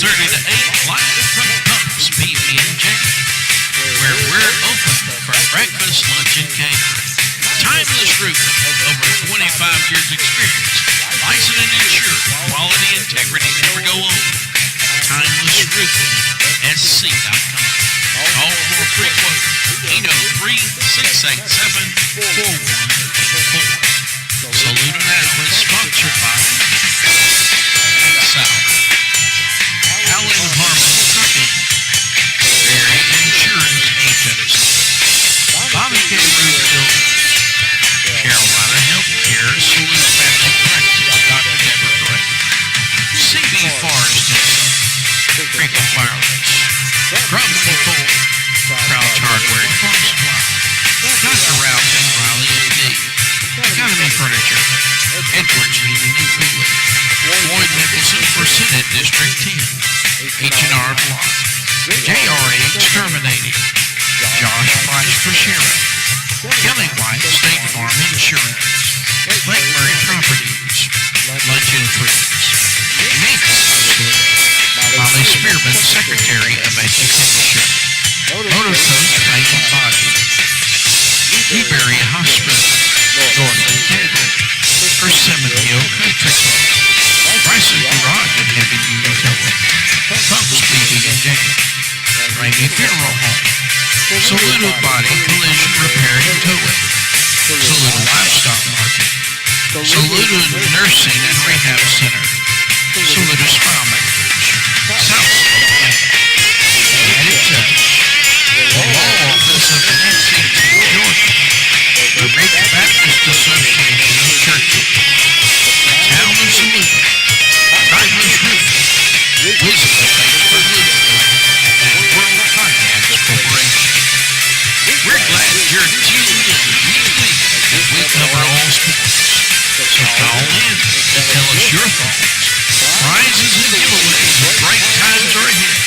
6:30 to 8, live from PUNKS, PB&J, where we're open for breakfast, lunch, and catering. Timeless Roofing, over 25 years experience, licensed and insured, quality integrity never go old. Timeless Roofing, SC.com. Call for a free quote, 803-687-4184. Salute Now is sponsored by South Allen Harmon Trucking, Berry Insurance Agents, Bobby K. Roof Building, Carolina Healthcare, Salute Family Practice, Dr. Deborah Gray, CB Forest and Son, Cricket Wireless, Grubs Before, Crouch Hardware and Farm Supply, Dr. Ralph and Riley MD, Economy Furniture, Edwards Heating and Cooling, Floyd Nicholson for Senate District 10, H&R Block, JRA Exterminating, Josh Price for Sheriff, Kelly White State Farm Insurance, Lake Murray Properties, Luncheon Treats, Nate's Hustler, Molly Spearman, Secretary of Education, Motor Coast Paint and Body, Newberry Hospital, Dorothy Catering, Persimmon Hill Country Club, Bryson Garage and Heavy Duty Towing, PUNKS PB&J, Rainy Funeral Home, Saludo Body Collision Repair and Towing, Saludo Livestock Market, Saludo Nursing and Rehab Center, Saludo Spa Makers, Southside Bank, Added Touch, the Law Office of Nancy Georgia, the Ridge Baptist Association of Churches, the Town of Saludo, Timeless Roofing, Wisdom Bank for Louisville, and World Finance Corporation. We're glad you're tuned in weekly as we cover all sports. So call in and tell us your thoughts. Prizes and giveaways and great times are ahead.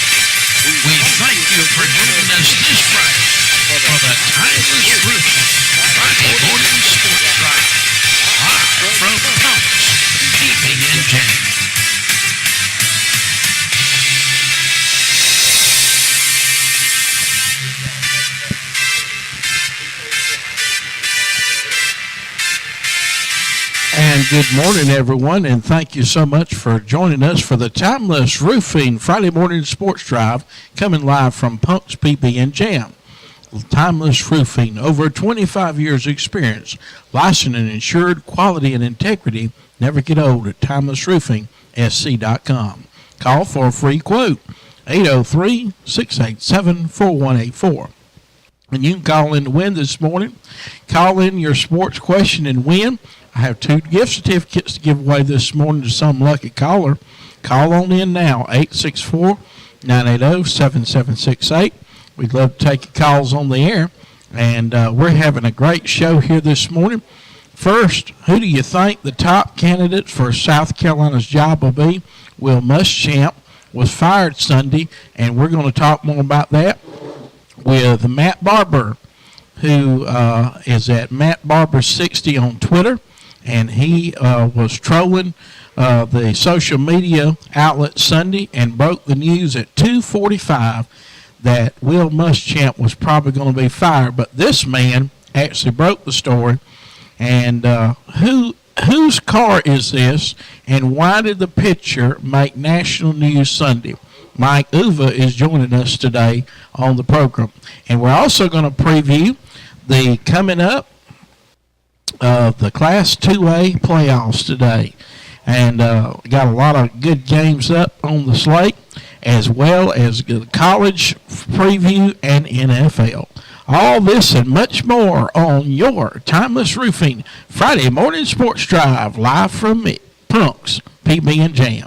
We thank you for joining us this Friday for the Timeless Roofing Friday Morning Sports Drive, live from PUNKS PB&J. And good morning, everyone, and thank you so much for joining us for the Timeless Roofing Friday Morning Sports Drive, coming live from PUNKS PB&J. Timeless Roofing, over 25 years experience, licensed and insured, quality and integrity never get old at timelessroofing.sc.com. Call for a free quote, 803-687-4184. And you can call in to win this morning. Call in your sports question and win. I have 2 gift certificates to give away this morning to some lucky caller. Call on in now, 864-980-7768. We'd love to take your calls on the air, and we're having a great show here this morning. First, who do you think the top candidate for South Carolina's job will be? Will Muschamp was fired Sunday, and we're going to talk more about that with Matt Barber, who is at Matt Barber 60 on Twitter, and he was trolling the social media outlet Sunday and broke the news at 2:45 that Will Muschamp was probably going to be fired. But this man actually broke the story. And whose car is this, and why did the picture make national news Sunday? Mike Uva is joining us today on the program. And we're also going to preview the coming up the Class 2A playoffs today. And got a lot of good games up on the slate, as well as the college preview and NFL. All this and much more on your Timeless Roofing Friday Morning Sports Drive, live from PUNKS PB&J.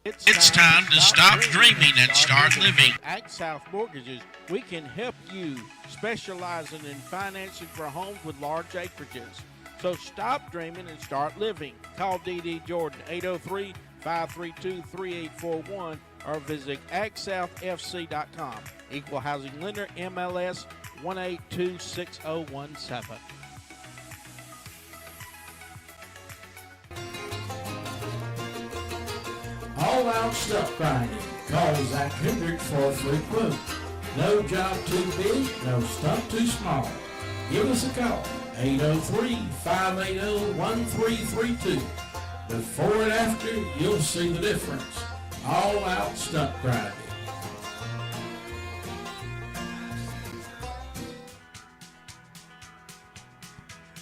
It's time to stop dreaming and start living. At South Mortgages, we can help you, specializing in financing for homes with large acreages. So stop dreaming and start living. Call D.D. Jordan, 803-532-3841, or visit agsouthfc.com. Equal Housing Lender, MLS 1826017. all-out stuff grinding. Call Zach Hendricks for a free quote. No job too big, no stump too small. Give us a call, 803-580-1332. Before and after, you'll see the difference. All-out stump grinding.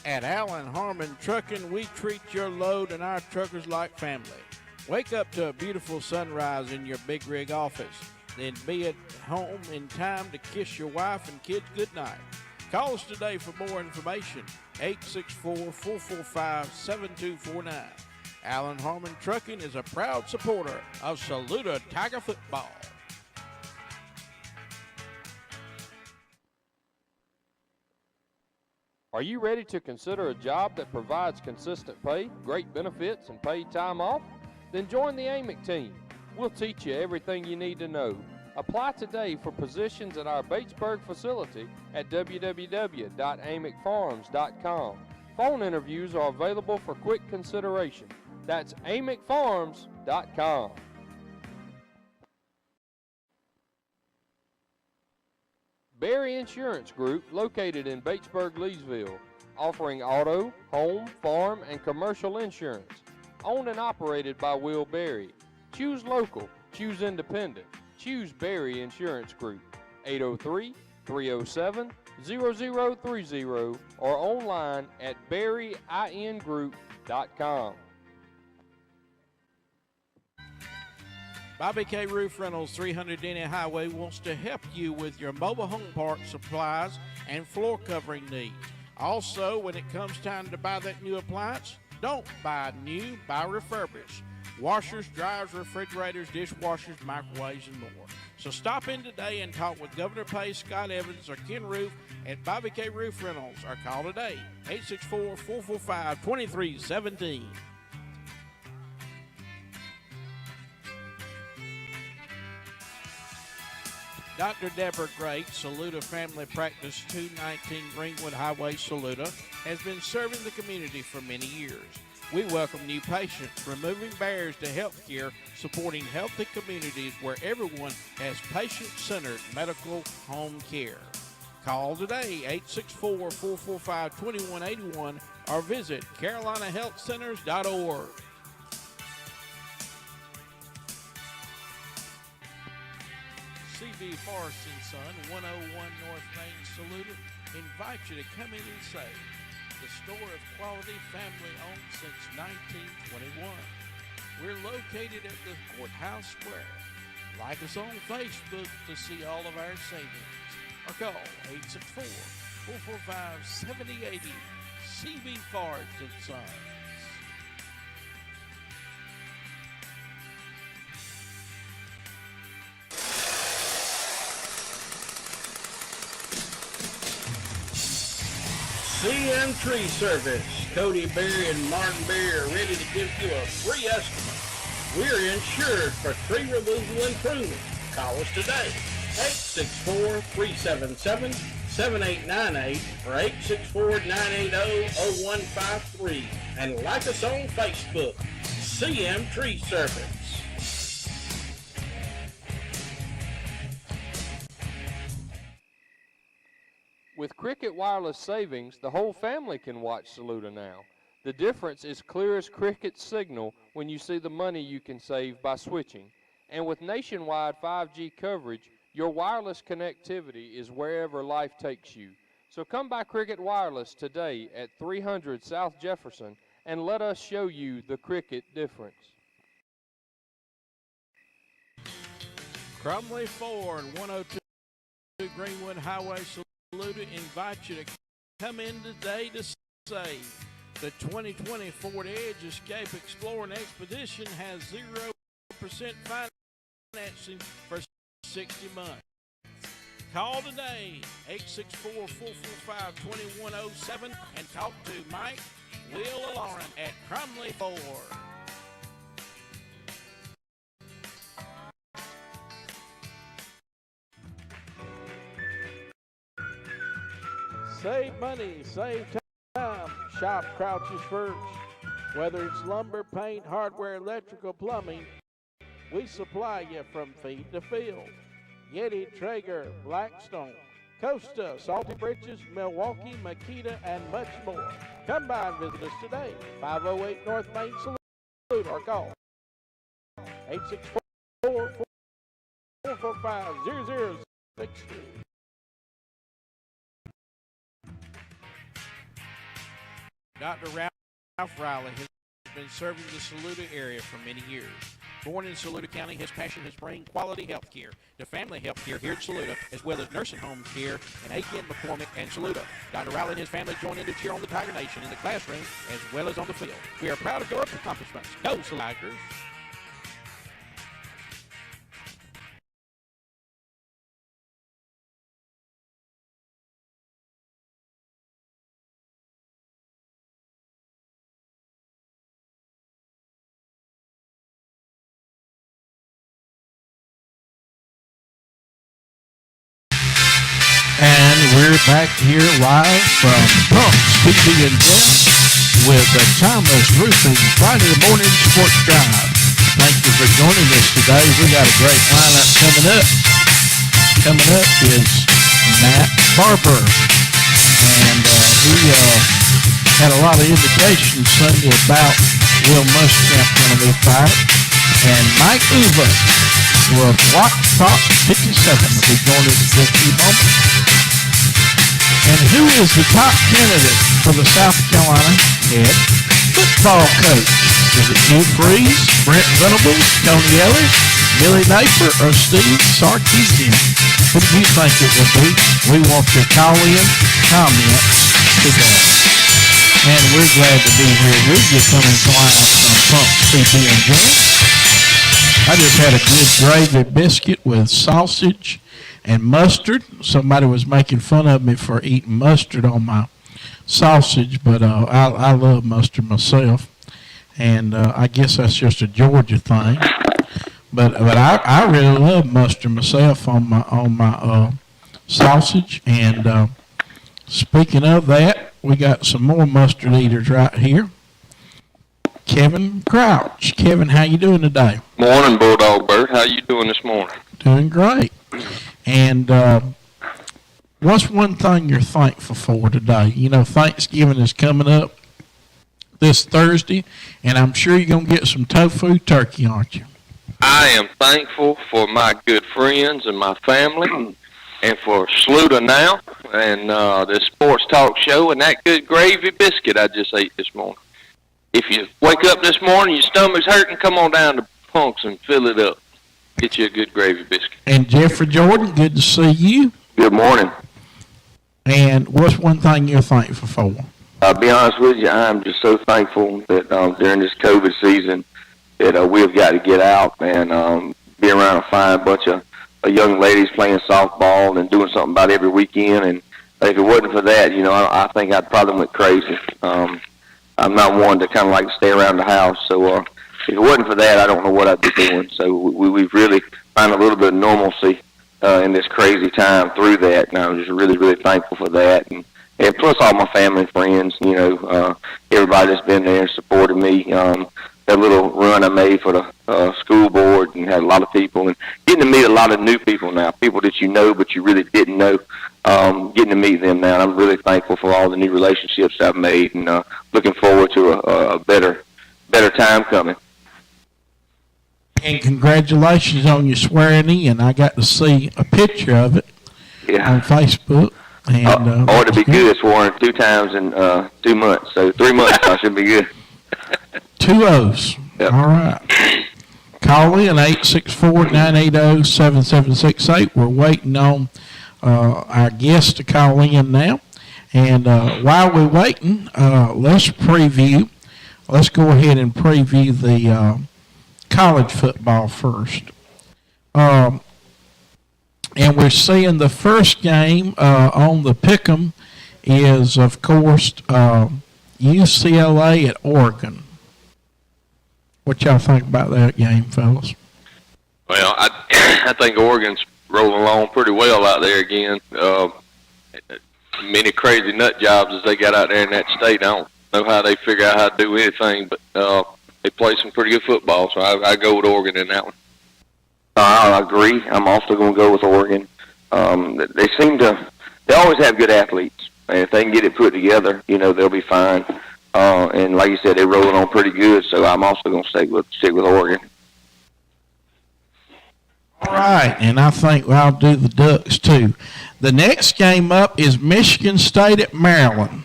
At Allen Harmon Trucking, we treat your load and our truckers like family. Wake up to a beautiful sunrise in your big rig office, then be at home in time to kiss your wife and kids goodnight. Call us today for more information, 864-445-7249. Allen Harmon Trucking is a proud supporter of Saluda Tiger football. Are you ready to consider a job that provides consistent pay, great benefits, and paid time off? Then join the AMIC team. We'll teach you everything you need to know. Apply today for positions at our Batesburg facility at www.amicfarms.com. Phone interviews are available for quick consideration. That's amicfarms.com. Berry Insurance Group, located in Batesburg, Leesville, offering auto, home, farm, and commercial insurance. Owned and operated by Will Berry. Choose local, choose independent, choose Berry Insurance Group. 803-307-0030 or online at berryingroup.com. Bobby K. Roof Rentals, 300 Denny Highway, wants to help you with your mobile home park supplies and floor covering needs. Also, when it comes time to buy that new appliance, don't buy new, buy refurbished. Washers, dryers, refrigerators, dishwashers, microwaves, and more. So stop in today and talk with Governor Pace, Scott Evans, or Ken Roof at Bobby K. Roof Rentals, or call today, 864-445-2317. Dr. Deborah Great, Saluda Family Practice, 219 Greenwood Highway, Saluda, has been serving the community for many years. We welcome new patients, removing barriers to health care, supporting healthy communities where everyone has patient-centered medical home care. Call today, 864-445-2181, or visit carolinahealthcenters.org. CV Forrest & Son, 101 North Main, Saluda, invite you to come in and save. The store of quality, family-owned since 1921. We're located at the Courthouse Square. Like us on Facebook to see all of our savings. Or call 864-445-7080. CV Forrest & Sons. CM Tree Service. Cody Berry and Martin Berry are ready to give you a free estimate. We're insured for tree removal and pruning. Call us today, 864-377-7898 or 864-980-0153. And like us on Facebook, CM Tree Service. With Cricket Wireless Savings, the whole family can watch Saluda now. The difference is clear as Cricket's signal when you see the money you can save by switching. And with nationwide 5G coverage, your wireless connectivity is wherever life takes you. So come by Cricket Wireless today at 300 South Jefferson and let us show you the Cricket difference. Crumley Ford, 102 Greenwood Highway, Saluda, invite you to come in today to save. The 2020 Ford Edge Escape Explorer and Expedition has 0% financing for 60 months. Call today, 864-445-2107, and talk to Mike, Will, or Lauren at Crumley Ford. Save money, save time. Shop Crouch's First. Whether it's lumber, paint, hardware, electrical, plumbing, We supply you from feed to field. Yeti, Traeger, Blackstone, Costa, Salty Britches, Milwaukee, Makita, and much more. Come by and visit us today. 508 North Main Salute or call 864-445-0063. Dr. Ralph Riley has been serving the Saluda area for many years. Born in Saluda County, his passion is bringing quality health care to family health care here at Saluda, as well as nursing home care in Aiken, McCormick, and Saluda. Dr. Riley and his family join in to cheer on the Tiger Nation in the classroom as well as on the field. We are proud of your accomplishments. Go, Tigers! And we're back here live from PUNKS TV and Gem with the Thomas Roofing Friday morning sports drive. Thank you for joining us today. We got a great lineup coming up. Coming up is Matt Barber, and he had a lot of indications Sunday about Will Muschamp going to be fired, and Mike Uva with Block Top 57 will be joining us in just a few moments. And who is the top candidate for the South Carolina head football coach? Is it Hugh Freeze, Brent Venables, Tony Ellis, Billy Napier, or Steve Sarkisian? Who do you think it will be? We want your call-in comments today. And we're glad to be here with you coming live from PUNKS TV and Gem. I just had a good gravy biscuit with sausage and mustard. Somebody was making fun of me for eating mustard on my sausage, but I love mustard myself, and I guess that's just a Georgia thing. But I really love mustard myself on my sausage. And speaking of that, we got some more mustard eaters right here. Kevin Crouch. Kevin, how you doing today? Morning, Bulldog Bert. How you doing this morning? Doing great. And what's one thing you're thankful for today? You know, Thanksgiving is coming up this Thursday, and I'm sure you're going to get some tofu turkey, aren't you? I am thankful for my good friends and my family, and for Saluda Now, and the sports talk show, and that good gravy biscuit I just ate this morning. If you wake up this morning, your stomach's hurting, come on down to PUNKS and fill it up. Get you a good gravy biscuit. And Jeffrey Jordan, good to see you. Good morning. And what's one thing you're thankful for? I'll be honest with you, I'm just so thankful that during this COVID season that we've got to get out and be around a fine bunch of young ladies playing softball and doing something about every weekend. And if it wasn't for that, you know, I think I'd probably went crazy. I'm not one to kind of like stay around the house, so if it wasn't for that, I don't know what I'd be doing. So we've really found a little bit of normalcy in this crazy time through that, and I'm just really, really thankful for that. And plus all my family and friends, you know, everybody that's been there and supported me. That little run I made for the school board and had a lot of people, and getting to meet a lot of new people now, people that you know but you really didn't know, getting to meet them now. And I'm really thankful for all the new relationships I've made, and looking forward to a better time coming. And congratulations on your swearing in. I got to see a picture of it on Facebook. And ought to be good. Sworn 2 times in 2 months, so 3 months I should be good. 2 O's. Yep. All right. Call in 864-980-7768. We're waiting on our guest to call in now. And while we're waiting, let's go ahead and preview the college football first. And we're seeing the first game on the Pick'em is, of course, UCLA at Oregon. What y'all think about that game, fellas? Well, I think Oregon's rolling along pretty well out there again. Many crazy nut jobs as they got out there in that state. I don't know how they figure out how to do anything, but they play some pretty good football, so I go with Oregon in that one. I agree. I'm also going to go with Oregon. They always have good athletes, and if they can get it put together, they'll be fine. And like you said, they're rolling on pretty good, so I'm also going to stick with Oregon. All right, and I think I'll do the Ducks too. The next game up is Michigan State at Maryland.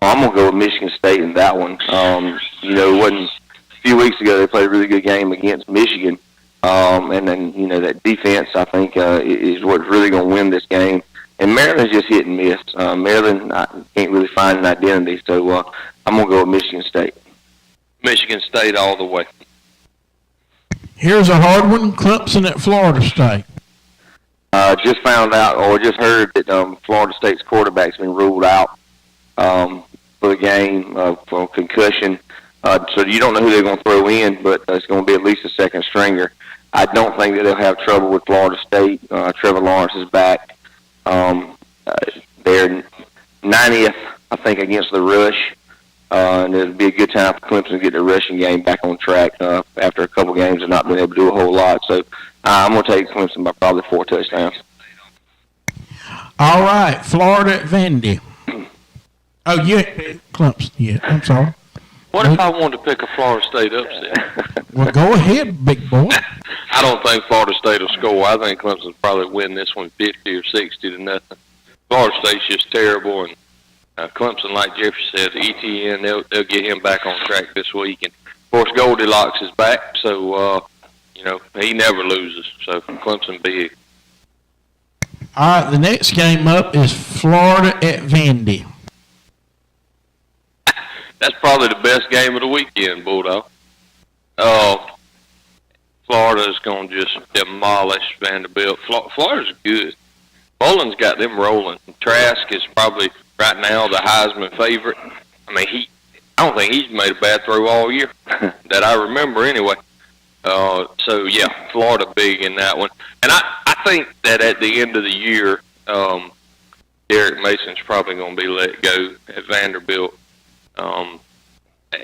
I'm going to go with Michigan State in that one. It wasn't a few weeks ago they played a really good game against Michigan. And then, that defense, I think, is what's really going to win this game. And Maryland's just hit and miss. Maryland can't really find an identity, so I'm going to go with Michigan State. Michigan State all the way. Here's a hard one, Clemson at Florida State. Just found out, or just heard that Florida State's quarterback's been ruled out for the game for concussion. So you don't know who they're going to throw in, but it's going to be at least a second stringer. I don't think that they'll have trouble with Florida State. Trevor Lawrence is back. They're 90th, I think, against the rush. And it'll be a good time for Clemson to get the rushing game back on track after a couple games of not being able to do a whole lot. So I'm going to take Clemson by probably 4 touchdowns. All right, Florida at Vandy. Oh, yeah, Clemson. Yeah, I'm sorry. What if I wanted to pick a Florida State upset? Well, go ahead, big boy. I don't think Florida State will score. I think Clemson will probably win this one 50 or 60 to nothing. Florida State's just terrible, and Clemson, like Jeffrey said, ETN, they'll get him back on track this week. And, of course, Goldilocks is back, so, he never loses. So, Clemson big. All right, the next game up is Florida at Vandy. That's probably the best game of the weekend, Bulldog. Florida's going to just demolish Vanderbilt. Florida's good. Mullen's got them rolling. Trask is probably right now the Heisman favorite. I mean, I don't think he's made a bad throw all year that I remember anyway. So, yeah, Florida big in that one. And I think that at the end of the year, Derek Mason's probably going to be let go at Vanderbilt.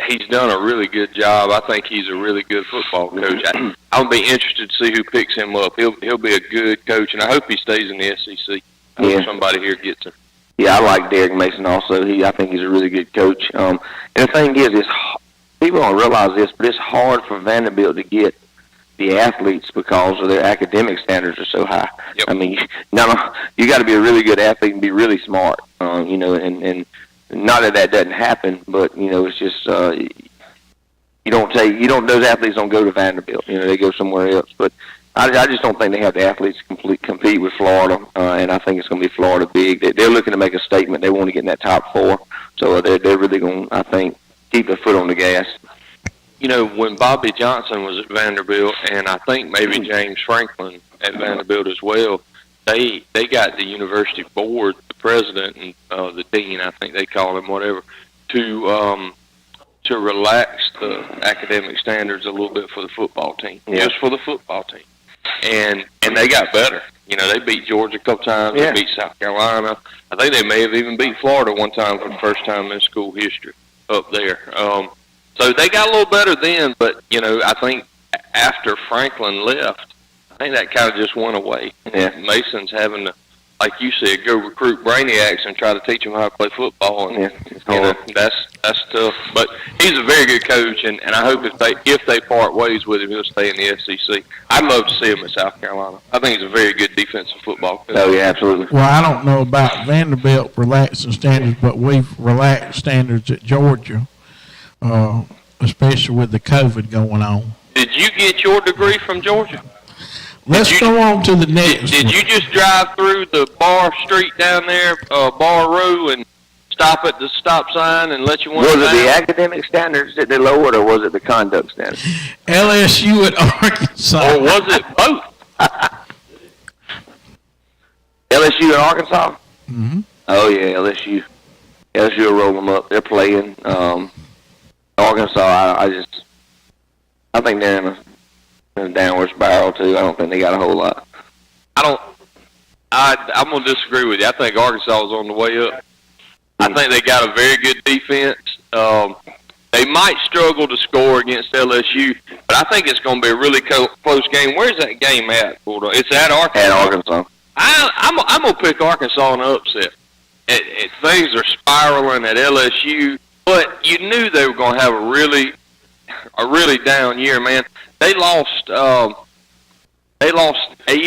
He's done a really good job. I think he's a really good football coach. I'll be interested to see who picks him up. He'll be a good coach, and I hope he stays in the SEC. I hope somebody here gets him. Yeah, I like Derek Mason also. I think he's a really good coach. And the thing is, people don't realize this, but it's hard for Vanderbilt to get the athletes because of their academic standards are so high. Yep. I mean, you got to be a really good athlete and be really smart, and not that doesn't happen, but it's just those athletes don't go to Vanderbilt. They go somewhere else. But I just don't think they have the athletes to compete with Florida, and I think it's going to be Florida big. They're looking to make a statement. They want to get in that top 4, so they're really going to, I think, keep their foot on the gas. When Bobby Johnson was at Vanderbilt, and I think maybe James Franklin at Vanderbilt as well, they got the university board, the president and the dean, I think they call him, whatever, to relax the academic standards a little bit for the football team, just for the football team, and they got better. They beat Georgia a couple times. They beat South Carolina. I think they may have even beat Florida one time for the first time in school history up there. So they got a little better then, but I think after Franklin left, I think that kind of just went away. Yeah. Mason's having to, like you said, go recruit brainiacs and try to teach them how to play football. And, that's tough. But he's a very good coach, and I hope if they part ways with him, he'll stay in the SEC. I'd love to see him at South Carolina. I think he's a very good defensive football coach. Oh, yeah, absolutely. Well, I don't know about Vanderbilt relaxing standards, but we've relaxed standards at Georgia, especially with the COVID going on. Did you get your degree from Georgia? Let's go on to the next Did you just drive through the bar street down there, Bar Row, and stop at the stop sign and let you Was it the academic standards that they lowered, or was it the conduct standards? LSU at Arkansas. Or was it both? LSU at Arkansas? Mm-hmm. Oh, yeah, LSU. LSU will roll them up. They're playing. Arkansas, I think they're in a downward spiral, too. I don't think they got a whole lot. I'm going to disagree with you. I think Arkansas is on the way up. I think they got a very good defense. They might struggle to score against LSU, But I think it's going to be a really close game. Where's that game at, Bulldog? It's at Arkansas. At Arkansas. I'm going to pick Arkansas in an upset. Things are spiraling at LSU, but you knew they were going to have a really down year, man. They lost 8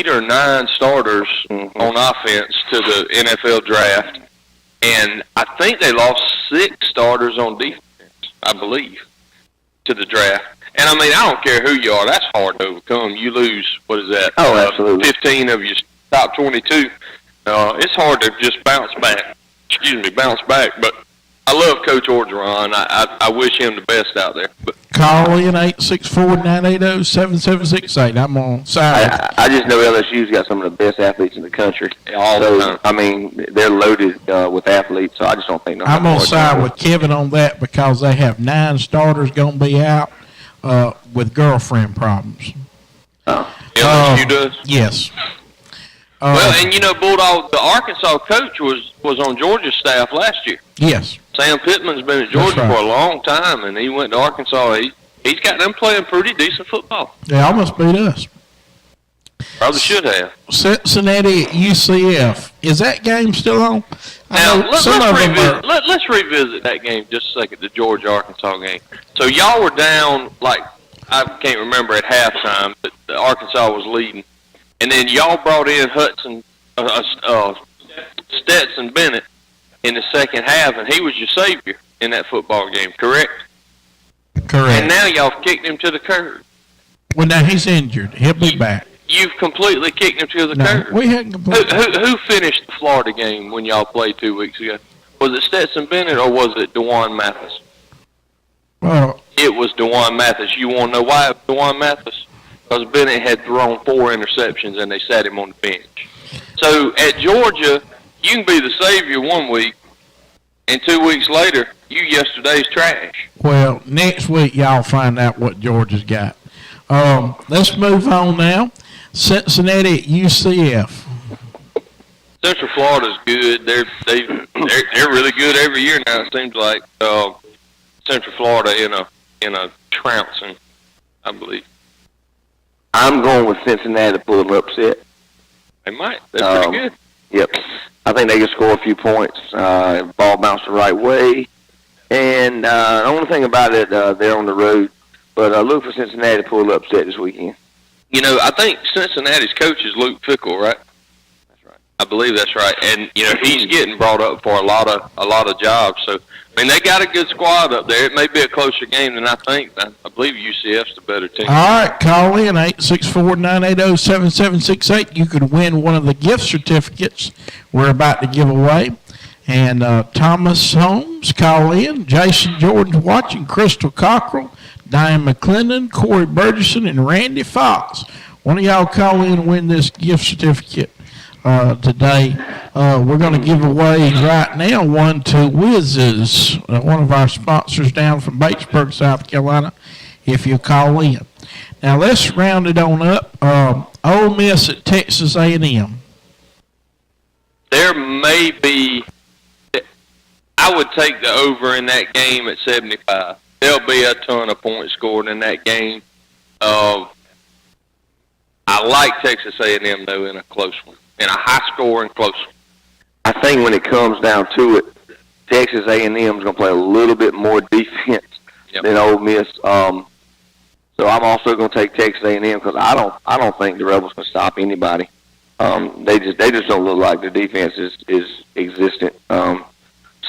or 9 starters on offense to the NFL draft, and I think they lost 6 starters on defense, I believe, to the draft. And, I mean, I don't care who you are. That's hard to overcome. You lose, what is that? Oh, absolutely. 15 of your top 22. It's hard to just bounce back. But I love Coach Orgeron. I wish him the best out there. But Call in 864-980-7768. I'm on side. I just know LSU's got some of the best athletes in the country. all the time. I mean, they're loaded with athletes, so I just don't think. I'm on side with Kevin on that because they have 9 starters going to be out with girlfriend problems. LSU does? Yes. Well, and you know, Bulldog, the Arkansas coach was on Georgia's staff last year. Yes. Sam Pittman's been at Georgia right. for a long time, and he went to Arkansas. He's got them playing pretty decent football. They almost beat us. Probably should have. Cincinnati at UCF. Is that game still on? Now, let's revisit that game just a second, the Georgia-Arkansas game. So y'all were down, like, I can't remember at halftime, but Arkansas was leading. And then y'all brought in Stetson Bennett in the second half, and he was your savior in that football game, correct? Correct. And now y'all kicked him to the curb. Well, now he's injured. He'll be back. You've completely kicked him to the curb. We hadn't completely. Who finished the Florida game when y'all played 2 weeks ago? Was it Stetson Bennett or was it DeJuan Mathis? Well, It was DeJuan Mathis. You want to know why it was DeJuan Mathis? Because Bennett had thrown 4 interceptions and they sat him on the bench. So at Georgia, you can be the savior 1 week, and 2 weeks later, you yesterday's trash. well, next week y'all find out what Georgia's got. Let's move on now. Cincinnati at UCF. Central Florida's good. They're really good every year now. It seems like Central Florida in a trouncing, I believe. I'm going with Cincinnati to pull an upset. They might. They're pretty good. Yep. I think they can score a few points. Ball bounced the right way. And the only thing about it, they're on the road. But look for Cincinnati to pull an upset this weekend. You know, I think Cincinnati's coach is Luke Fickell, right? That's right. I believe that's right. And you know, he's getting brought up for a lot of jobs. So I mean, they got a good squad up there. It may be a closer game than I think. I believe UCF's the better team. All right, call in 864-980-7768. You could win one of the gift certificates we're about to give away. And Thomas Holmes, call in. Jason Jordan's watching. Crystal Cockrell, Diane McClendon, Corey Burgess, and Randy Fox. One of y'all call in and win this gift certificate today. We're going to give away right now one to Whizzes, one of our sponsors down from Batesburg, South Carolina, if you call in. Now let's round it on up. Ole Miss at Texas A&M. There may be. I would take the over in that game at 75. There'll be a ton of points scored in that game. I like Texas A&M though in a close one, in a high-scoring close one. I think when it comes down to it, Texas A&M is going to play a little bit more defense than Ole Miss. So I'm also going to take Texas A&M because I don't think the Rebels can stop anybody. They just don't look like the defense is existent.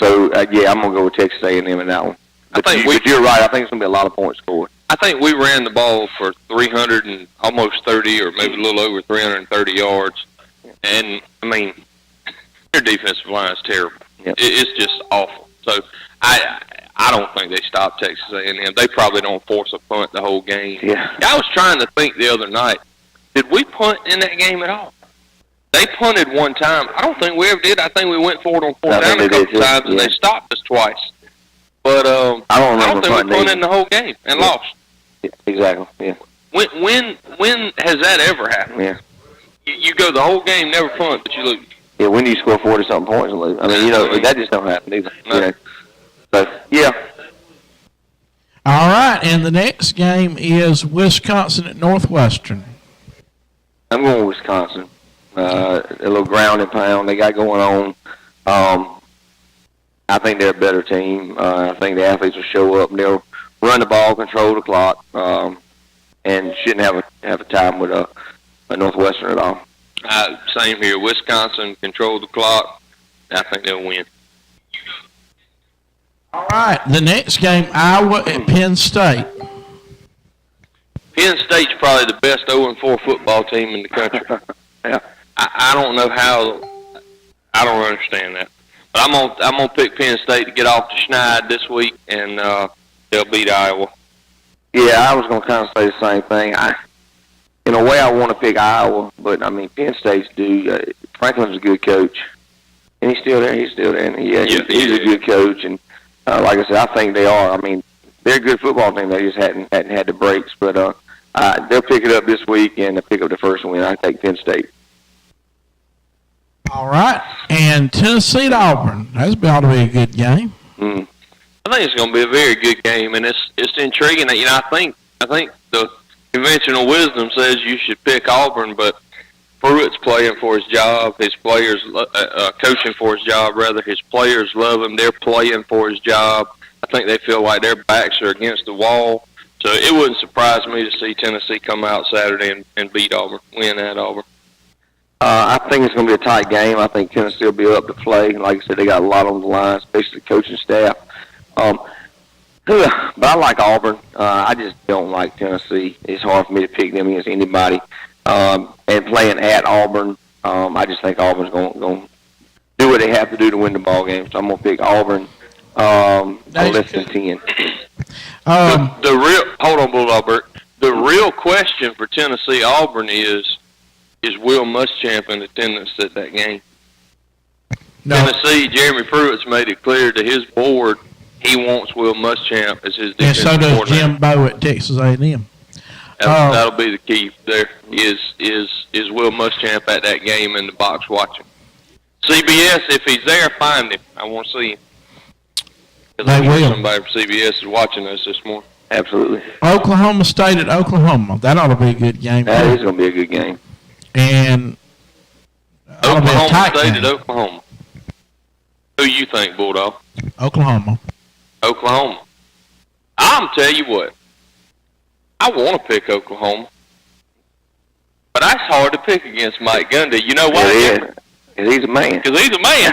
So I'm going to go with Texas A&M in that one. But you're right. I think it's going to be a lot of points scored. I think we ran the ball for 300 and almost 30, or maybe a little over 330 yards. And I mean, their defensive line is terrible. Yep. It's just awful. So I don't think they stop Texas A&M. They probably don't force a punt the whole game. Yeah. I was trying to think the other night, did we punt in that game at all? They punted one time. I don't think we ever did. I think we went for it on fourth down a couple times, and they stopped us twice. But I don't think we punted in the whole game and lost. Yeah, exactly. Yeah. When has that ever happened? Yeah. You go the whole game, never punt, but you lose. Yeah. When do you score 40-something points and lose? I mean, that just don't happen either. No. You know? So yeah. All right, and the next game is Wisconsin at Northwestern. I'm going with Wisconsin. A little ground and pound they got going on. I think they're a better team. I think the athletes will show up and they'll run the ball, control the clock, and shouldn't have a time with a Northwestern at all. Same here. Wisconsin control the clock. I think they'll win. All right, the next game, Iowa at Penn State. Penn State's probably the best 0-4 football team in the country. Yeah. I don't know how. I don't understand that. But I'm gonna pick Penn State to get off the schneid this week, and they'll beat Iowa. Yeah, I was going to kind of say the same thing. In a way, I want to pick Iowa, but I mean, Penn State's due. Franklin's a good coach, and he's still there. He's still there. And he's a good coach, and like I said, I think they are. I mean, they're a good football team. They just hadn't had the breaks, but they'll pick it up this week and they'll pick up the first win. I take Penn State. All right, and Tennessee at Auburn. That's about to be a good game. Mm. I think it's going to be a very good game, and it's intriguing. You know, I think the conventional wisdom says you should pick Auburn, but Pruitt's playing for his job. His players coaching for his job. Rather, his players love him. They're playing for his job. I think they feel like their backs are against the wall. So it wouldn't surprise me to see Tennessee come out Saturday and beat Auburn, win at Auburn. I think it's going to be a tight game. I think Tennessee will be up to play. Like I said, they got a lot on the line, especially the coaching staff. But I like Auburn. I just don't like Tennessee. It's hard for me to pick them against anybody. And playing at Auburn, I just think Auburn's going to do what they have to do to win the ball game. So I'm going to pick Auburn less than 10. Hold on, Bulldog Bert. The real question for Tennessee Auburn is Will Muschamp in attendance at that game? No. Tennessee, Jeremy Pruitt's made it clear to his board he wants Will Muschamp as his defensive and so does coordinator. Jim Bowe at Texas A&M. That'll be the key there. Is Will Muschamp at that game in the box watching? CBS, if he's there, find him. I want to see him. They will. Somebody from CBS is watching us this morning. Absolutely. Oklahoma State at Oklahoma. That ought to be a good game. That is going to be a good game. And Oklahoma State at Oklahoma. Who you think, Bulldog? Oklahoma. Oklahoma. I'm tell you what. I want to pick Oklahoma, but that's hard to pick against Mike Gundy. You know why? Yeah, he's a man. Because he's a man.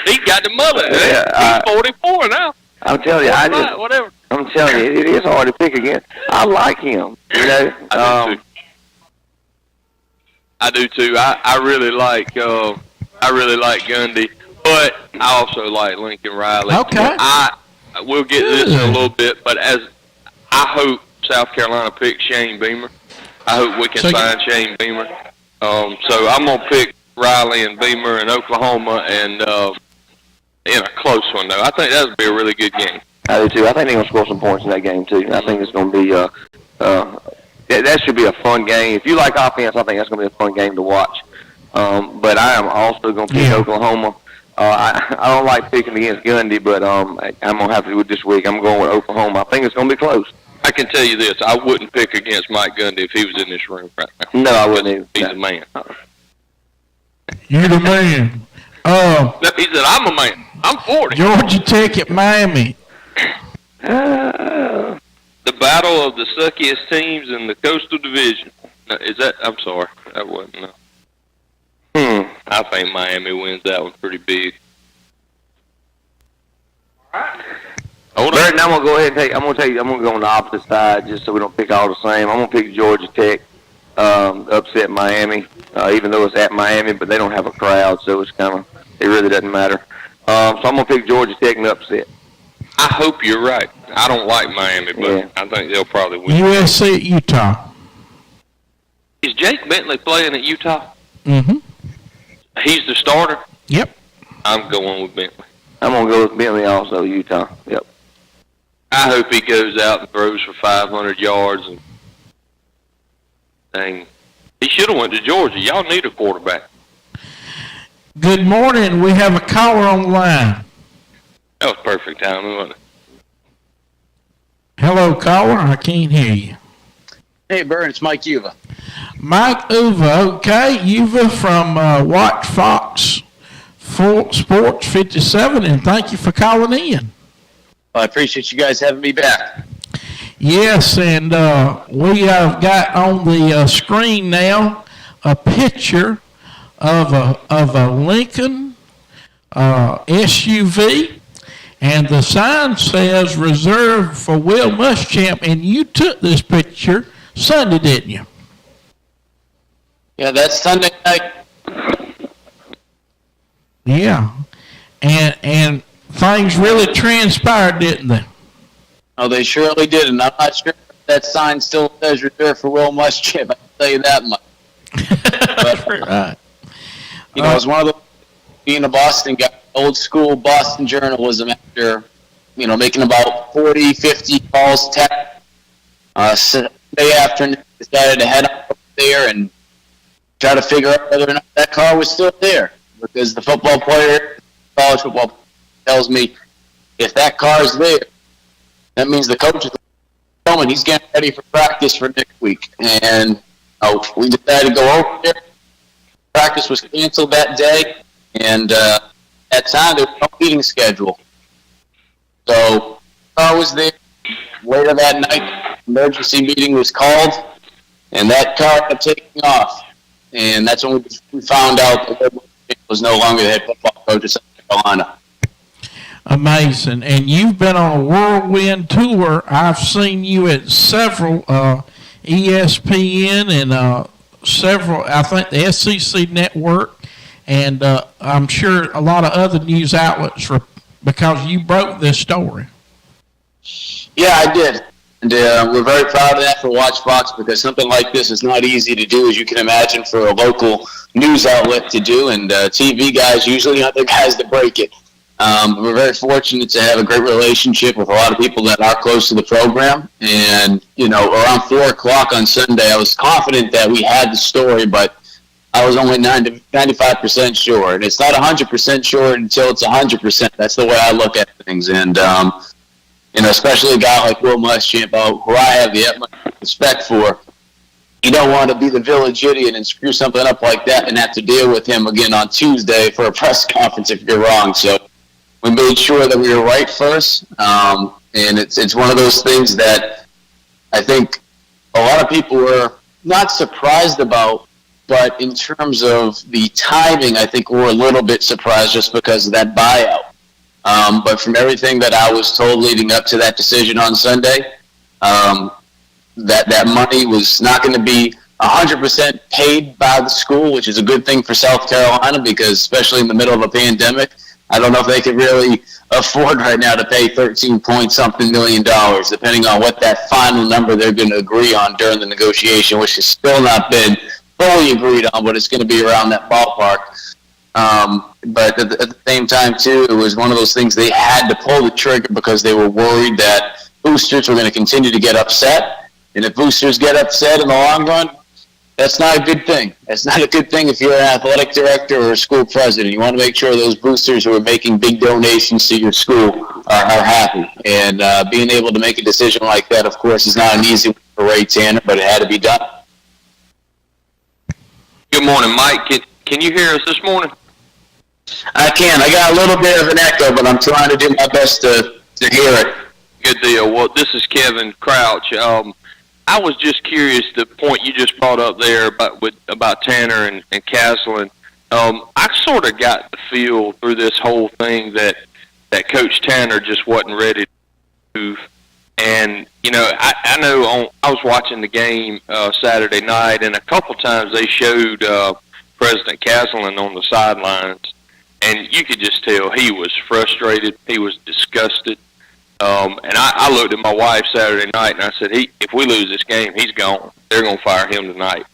He's got the mullet. Yeah, he's 44 now. I'm telling you, whatever. I'm telling you, it is hard to pick against. I like him. You know. I do too. I really like Gundy, but I also like Lincoln Riley. Okay. We'll get this in a little bit, but as I hope South Carolina picks Shane Beamer. I hope we can sign Shane Beamer. So I'm gonna pick Riley and Beamer in Oklahoma, and in a close one though. I think that'll be a really good game. I do too. I think they're gonna score some points in that game too. I think it's gonna be that should be a fun game. If you like offense, I think that's gonna be a fun game to watch. But I am also gonna pick Oklahoma. I don't like picking against Gundy, but I'm gonna have to do it this week. I'm going with Oklahoma. I think it's gonna be close. I can tell you this: I wouldn't pick against Mike Gundy if he was in this room right now. No, I wouldn't either. He's a man. You're the man. He said, "I'm a man. I'm 40." Georgia Tech at Miami. The battle of the suckiest teams in the Coastal Division. No, is that? I'm sorry, that wasn't. No. I think Miami wins that one pretty big. Hold on. Bert, I'm gonna go ahead and I'm gonna go on the opposite side just so we don't pick all the same. I'm gonna pick Georgia Tech, upset Miami, even though it's at Miami, but they don't have a crowd, so it really doesn't matter. So I'm gonna pick Georgia Tech and upset. I hope you're right. I don't like Miami, but I think they'll probably win. USC at Utah. Is Jake Bentley playing at Utah? Mm-hmm. He's the starter? Yep. I'm going with Bentley. I'm going to go with Bentley also, Utah. Yep. I hope he goes out and throws for 500 yards. And dang, he should have went to Georgia. Y'all need a quarterback. Good morning. We have a caller on the line. That was perfect timing, wasn't it? Hello, caller. I can't hear you. Hey, Bert, it's Mike Uva. Mike Uva, okay. Uva from Watch Fox Sports 57, and thank you for calling in. Well, I appreciate you guys having me back. Yes, and we have got on the screen now a picture of a Lincoln SUV, and the sign says reserved for Will Muschamp, and you took this picture Sunday, didn't you? Yeah, that's Sunday night. Yeah, and things really transpired, didn't they? Oh, they surely did, and I'm not sure if that sign still says reserved for Will Muschamp. I can tell you that much. But, Right. you know, it's one of those, being a Boston guy, old school Boston journalism after, you know, making about 40, 50 calls, Sunday afternoon, decided to head up there and try to figure out whether or not that car was still there. Because the football player, college football player, tells me if that car is there, that means the coach is coming. He's getting ready for practice for next week. And we decided to go over there. Practice was canceled that day. And at that time, there was no meeting schedule. So the car was there. Later that night, emergency meeting was called. And that car kept taking off. And that's when we found out that it was no longer the head football coach of South Carolina. Amazing. And you've been on a whirlwind tour. I've seen you at several ESPN and several, I think the SEC network, and I'm sure a lot of other news outlets because you broke this story. Yeah, I did. And we're very proud of that for Watch Fox because something like this is not easy to do, as you can imagine, for a local news outlet to do. And TV guys usually aren't the guys that break it. We're very fortunate to have a great relationship with a lot of people that are close to the program. And, you know, around 4 o'clock on Sunday, I was confident that we had the story, but I was only 95% sure. And it's not 100% sure until it's 100%. That's the way I look at things. And, you know, especially a guy like Will Muschamp, who I have the utmost respect for, you don't want to be the village idiot and screw something up like that and have to deal with him again on Tuesday for a press conference if you're wrong. So we made sure that we were right first, and it's one of those things that I think a lot of people were not surprised about, but in terms of the timing, I think we're a little bit surprised just because of that buyout. But from everything that I was told leading up to that decision on Sunday, that money was not going to be 100% paid by the school, which is a good thing for South Carolina because especially in the middle of a pandemic, I don't know if they could really afford right now to pay $13-point-something million, depending on what that final number they're going to agree on during the negotiation, which has still not been fully agreed on, but it's going to be around that ballpark. But at the same time, too, it was one of those things they had to pull the trigger because they were worried that boosters were going to continue to get upset. And if boosters get upset in the long run, that's not a good thing. That's not a good thing if you're an athletic director or a school president. You want to make sure those boosters who are making big donations to your school are happy. And being able to make a decision like that, of course, is not an easy one for Ray Tanner, but it had to be done. Good morning, Mike. Can you hear us this morning? I can. I got a little bit of an echo, but I'm trying to do my best to hear it. Good deal. Well, this is Kevin Crouch. I was just curious, the point you just brought up there about Tanner and Caslin. I sort of got the feel through this whole thing that Coach Tanner just wasn't ready to move. And, you know, I know I was watching the game Saturday night, and a couple times they showed President Caslin on the sidelines, and you could just tell he was frustrated. He was disgusted. And I looked at my wife Saturday night, and I said, if we lose this game, he's gone. They're going to fire him tonight.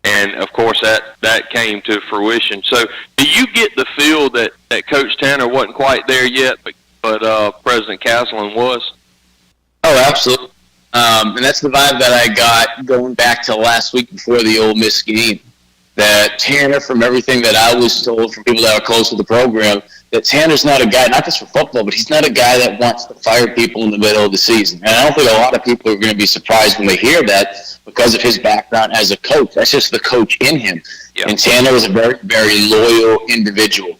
And, of course, that came to fruition. So do you get the feel that Coach Tanner wasn't quite there yet, but President Caslin was? Oh, absolutely. And that's the vibe that I got going back to last week before the Ole Miss game. That Tanner, from everything that I was told from people that are close to the program, that Tanner's not a guy, not just for football, but he's not a guy that wants to fire people in the middle of the season. And I don't think a lot of people are going to be surprised when they hear that because of his background as a coach. That's just the coach in him. Yep. And Tanner is a very, very loyal individual.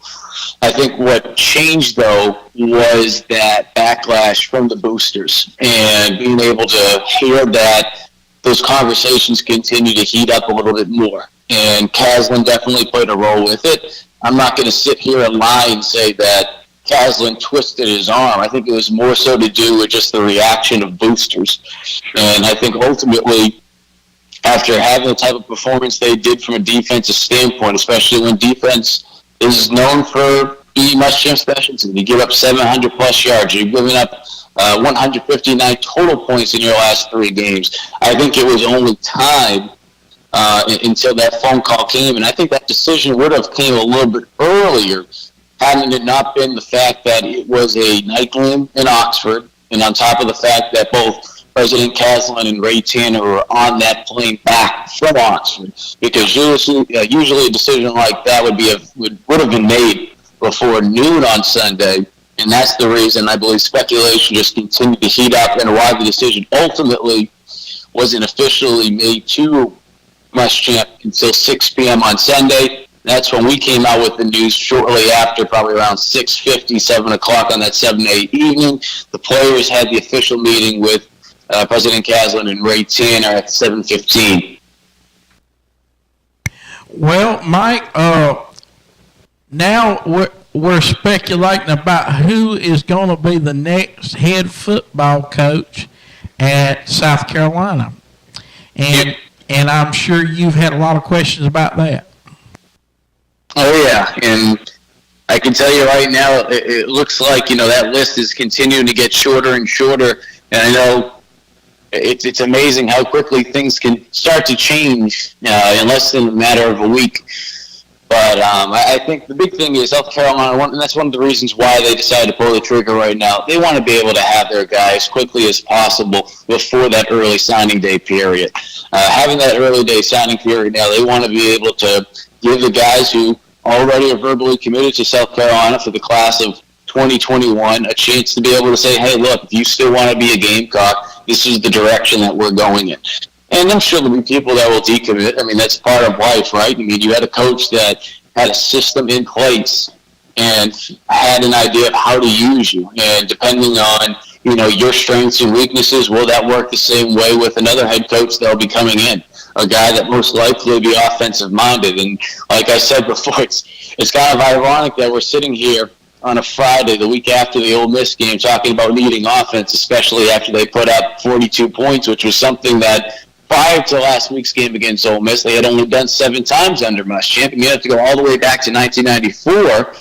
I think what changed, though, was that backlash from the boosters and being able to hear that those conversations continue to heat up a little bit more. And Caslin definitely played a role with it. I'm not going to sit here and lie and say that Caslin twisted his arm. I think it was more so to do with just the reaction of boosters. And I think ultimately, after having the type of performance they did from a defensive standpoint, especially when defense is known for being Muschamp specialty, you give up 700-plus yards. You've given up 159 total points in your last 3 games. I think it was only time until that phone call came, and I think that decision would have came a little bit earlier hadn't it not been the fact that it was a night game in Oxford, and on top of the fact that both President Caslin and Ray Tanner were on that plane back from Oxford, because usually a decision like that would have been made before noon on Sunday, and that's the reason I believe speculation just continued to heat up and why the decision ultimately wasn't officially made to Muschamp until 6 p.m. on Sunday. That's when we came out with the news shortly after, probably around 6:50, 7 o'clock on that 7-8 evening. The players had the official meeting with President Caslin and Ray Tanner at 7:15. Well, Mike, now we're speculating about who is going to be the next head football coach at South Carolina. And I'm sure you've had a lot of questions about that. Oh, yeah. And I can tell you right now, it looks like, that list is continuing to get shorter and shorter. And I know it's amazing how quickly things can start to change in less than a matter of a week. But I think the big thing is South Carolina, and that's one of the reasons why they decided to pull the trigger right now. They want to be able to have their guys as quickly as possible before that early signing day period. Having that early day signing period now, they want to be able to give the guys who already are verbally committed to South Carolina for the class of 2021 a chance to be able to say, hey, look, if you still want to be a Gamecock, this is the direction that we're going in. And I'm sure there'll be people that will decommit. I mean, that's part of life, right? I mean, you had a coach that had a system in place and had an idea of how to use you. And depending on, your strengths and weaknesses, will that work the same way with another head coach that'll be coming in? A guy that most likely will be offensive minded. And like I said before, it's kind of ironic that we're sitting here on a Friday, the week after the Ole Miss game, talking about needing offense, especially after they put up 42 points, which was something that prior to last week's game against Ole Miss, they had only done 7 times under Muschamp. And you have to go all the way back to 1994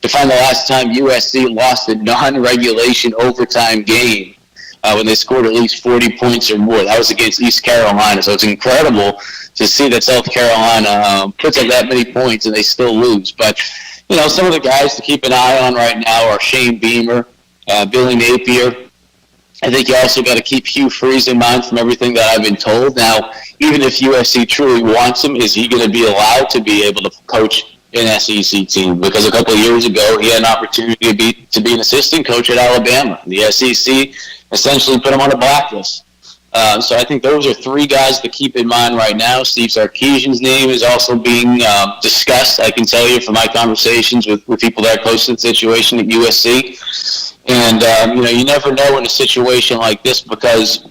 to find the last time USC lost a non-regulation overtime game when they scored at least 40 points or more. That was against East Carolina. So it's incredible to see that South Carolina puts up that many points and they still lose. But, some of the guys to keep an eye on right now are Shane Beamer, Billy Napier. I think you also got to keep Hugh Freeze in mind from everything that I've been told. Now, even if USC truly wants him, is he going to be allowed to be able to coach an SEC team? Because a couple of years ago, he had an opportunity to be an assistant coach at Alabama. The SEC essentially put him on a blacklist. So I think those are 3 guys to keep in mind right now. Steve Sarkisian's name is also being discussed, I can tell you, from my conversations with people that are close to the situation at USC. And, you never know in a situation like this because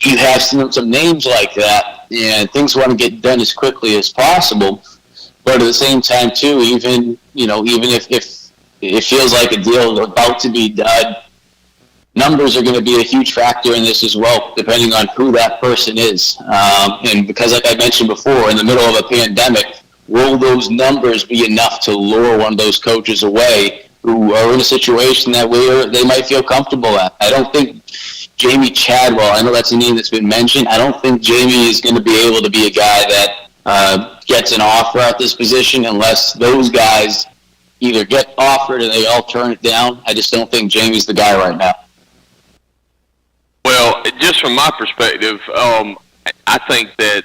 you have some names like that and things want to get done as quickly as possible. But at the same time, too, even if it feels like a deal about to be done, numbers are going to be a huge factor in this as well, depending on who that person is. And because, like I mentioned before, in the middle of a pandemic, will those numbers be enough to lure one of those coaches away who are in a situation that they might feel comfortable at? I don't think Jamie Chadwell, I know that's a name that's been mentioned, I don't think Jamie is going to be able to be a guy that gets an offer at this position unless those guys either get offered and they all turn it down. I just don't think Jamie's the guy right now. Well, just from my perspective, I think that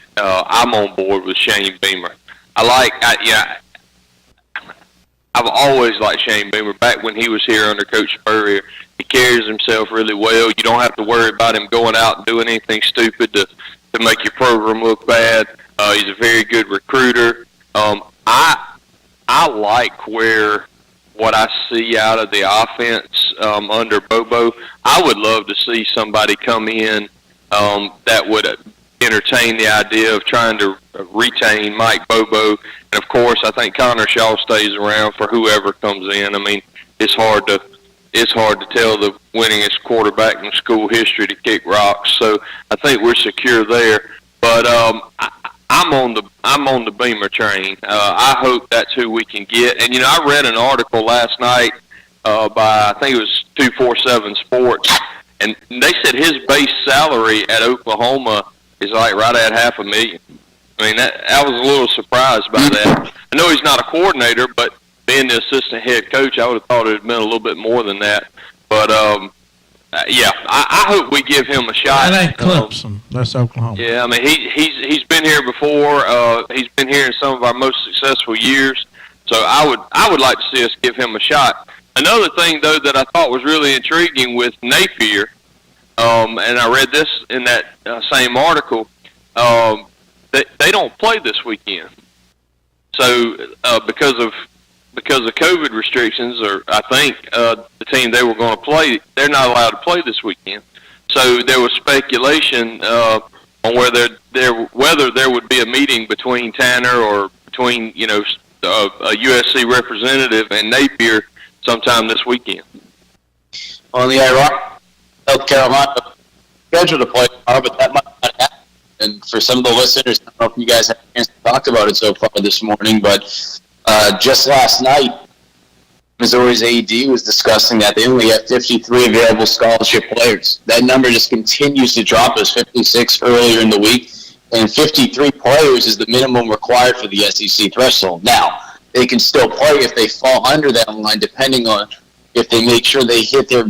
I've always liked Shane Beamer. Back when he was here under Coach Spurrier, he carries himself really well. You don't have to worry about him going out and doing anything stupid to make your program look bad. He's a very good recruiter. I like what I see out of the offense under Bobo. I would love to see somebody come in that would entertain the idea of trying to retain Mike Bobo. And, of course, I think Connor Shaw stays around for whoever comes in. I mean, it's hard to tell the winningest quarterback in school history to kick rocks. So I think we're secure there. But I'm on the Beamer train. I hope that's who we can get. And, I read an article last night by, I think it was 247 Sports, and they said his base salary at Oklahoma is like right at $500,000. I mean, I was a little surprised by that. I know he's not a coordinator, but being the assistant head coach, I would have thought it had been a little bit more than that. But, yeah, I hope we give him a shot. That ain't Clemson. That's Oklahoma. Yeah, I mean, he's been here before. He's been here in some of our most successful years. So I would like to see us give him a shot. Another thing, though, that I thought was really intriguing with Napier, and I read this in that same article, they don't play this weekend. So because of COVID restrictions, or I think the team they were going to play, they're not allowed to play this weekend. So there was speculation on whether there would be a meeting between Tanner or between a USC representative and Napier sometime this weekend. On the Iraq, South Carolina scheduled to play tomorrow, but that might not happen. And for some of the listeners, I don't know if you guys have a chance to talk about it so far this morning, but just last night, Missouri's AD was discussing that they only have 53 available scholarship players. That number just continues to drop. It was 56 earlier in the week, and 53 players is the minimum required for the SEC threshold. Now, they can still play if they fall under that line, depending on if they make sure they hit their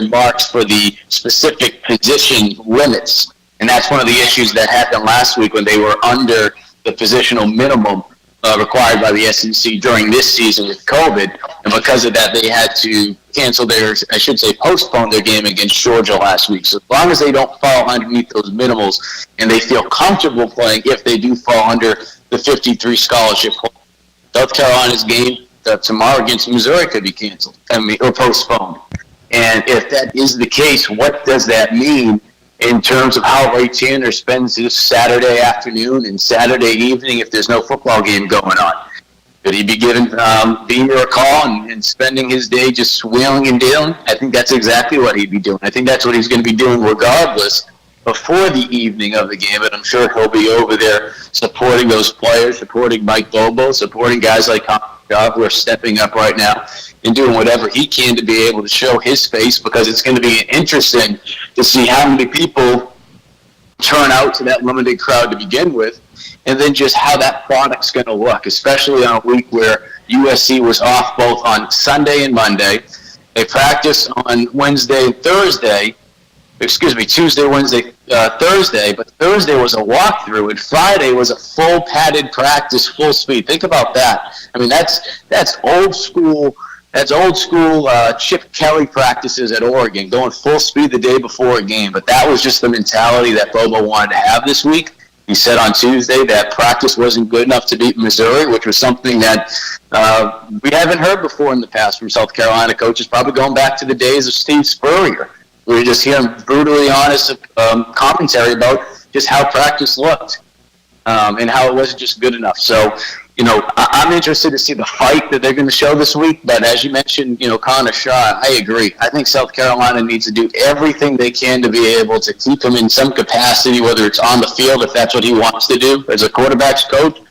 marks for the specific position limits. And that's one of the issues that happened last week when they were under the positional minimum required by the SEC during this season with COVID. And because of that, they had to cancel postpone their game against Georgia last week. So as long as they don't fall underneath those minimals and they feel comfortable playing, if they do fall under the 53 scholarship, South Carolina's game tomorrow against Missouri could be canceled, or postponed. And if that is the case, what does that mean in terms of how Ray Tanner spends his Saturday afternoon and Saturday evening if there's no football game going on? Could he be giving Beamer a call and spending his day just wheeling and dealing? I think that's exactly what he'd be doing. I think that's what he's going to be doing regardless before the evening of the game, but I'm sure he'll be over there supporting those players, supporting Mike Bobo, supporting guys like Shaw who are stepping up right now and doing whatever he can to be able to show his face, because it's going to be interesting to see how many people turn out to that limited crowd to begin with, and then just how that product's going to look, especially on a week where USC was off both on Sunday and Monday. They practiced on Tuesday, Wednesday, Thursday, but Thursday was a walkthrough, and Friday was a full padded practice, full speed. Think about that. I mean, that's old school. That's old school Chip Kelly practices at Oregon, going full speed the day before a game. But that was just the mentality that Bobo wanted to have this week. He said on Tuesday that practice wasn't good enough to beat Missouri, which was something that we haven't heard before in the past from South Carolina coaches, probably going back to the days of Steve Spurrier. We were just hearing brutally honest commentary about just how practice looked and how it wasn't just good enough. So, I'm interested to see the fight that they're going to show this week. But as you mentioned, Connor Shaw, I agree. I think South Carolina needs to do everything they can to be able to keep him in some capacity, whether it's on the field, if that's what he wants to do as a quarterback's coach,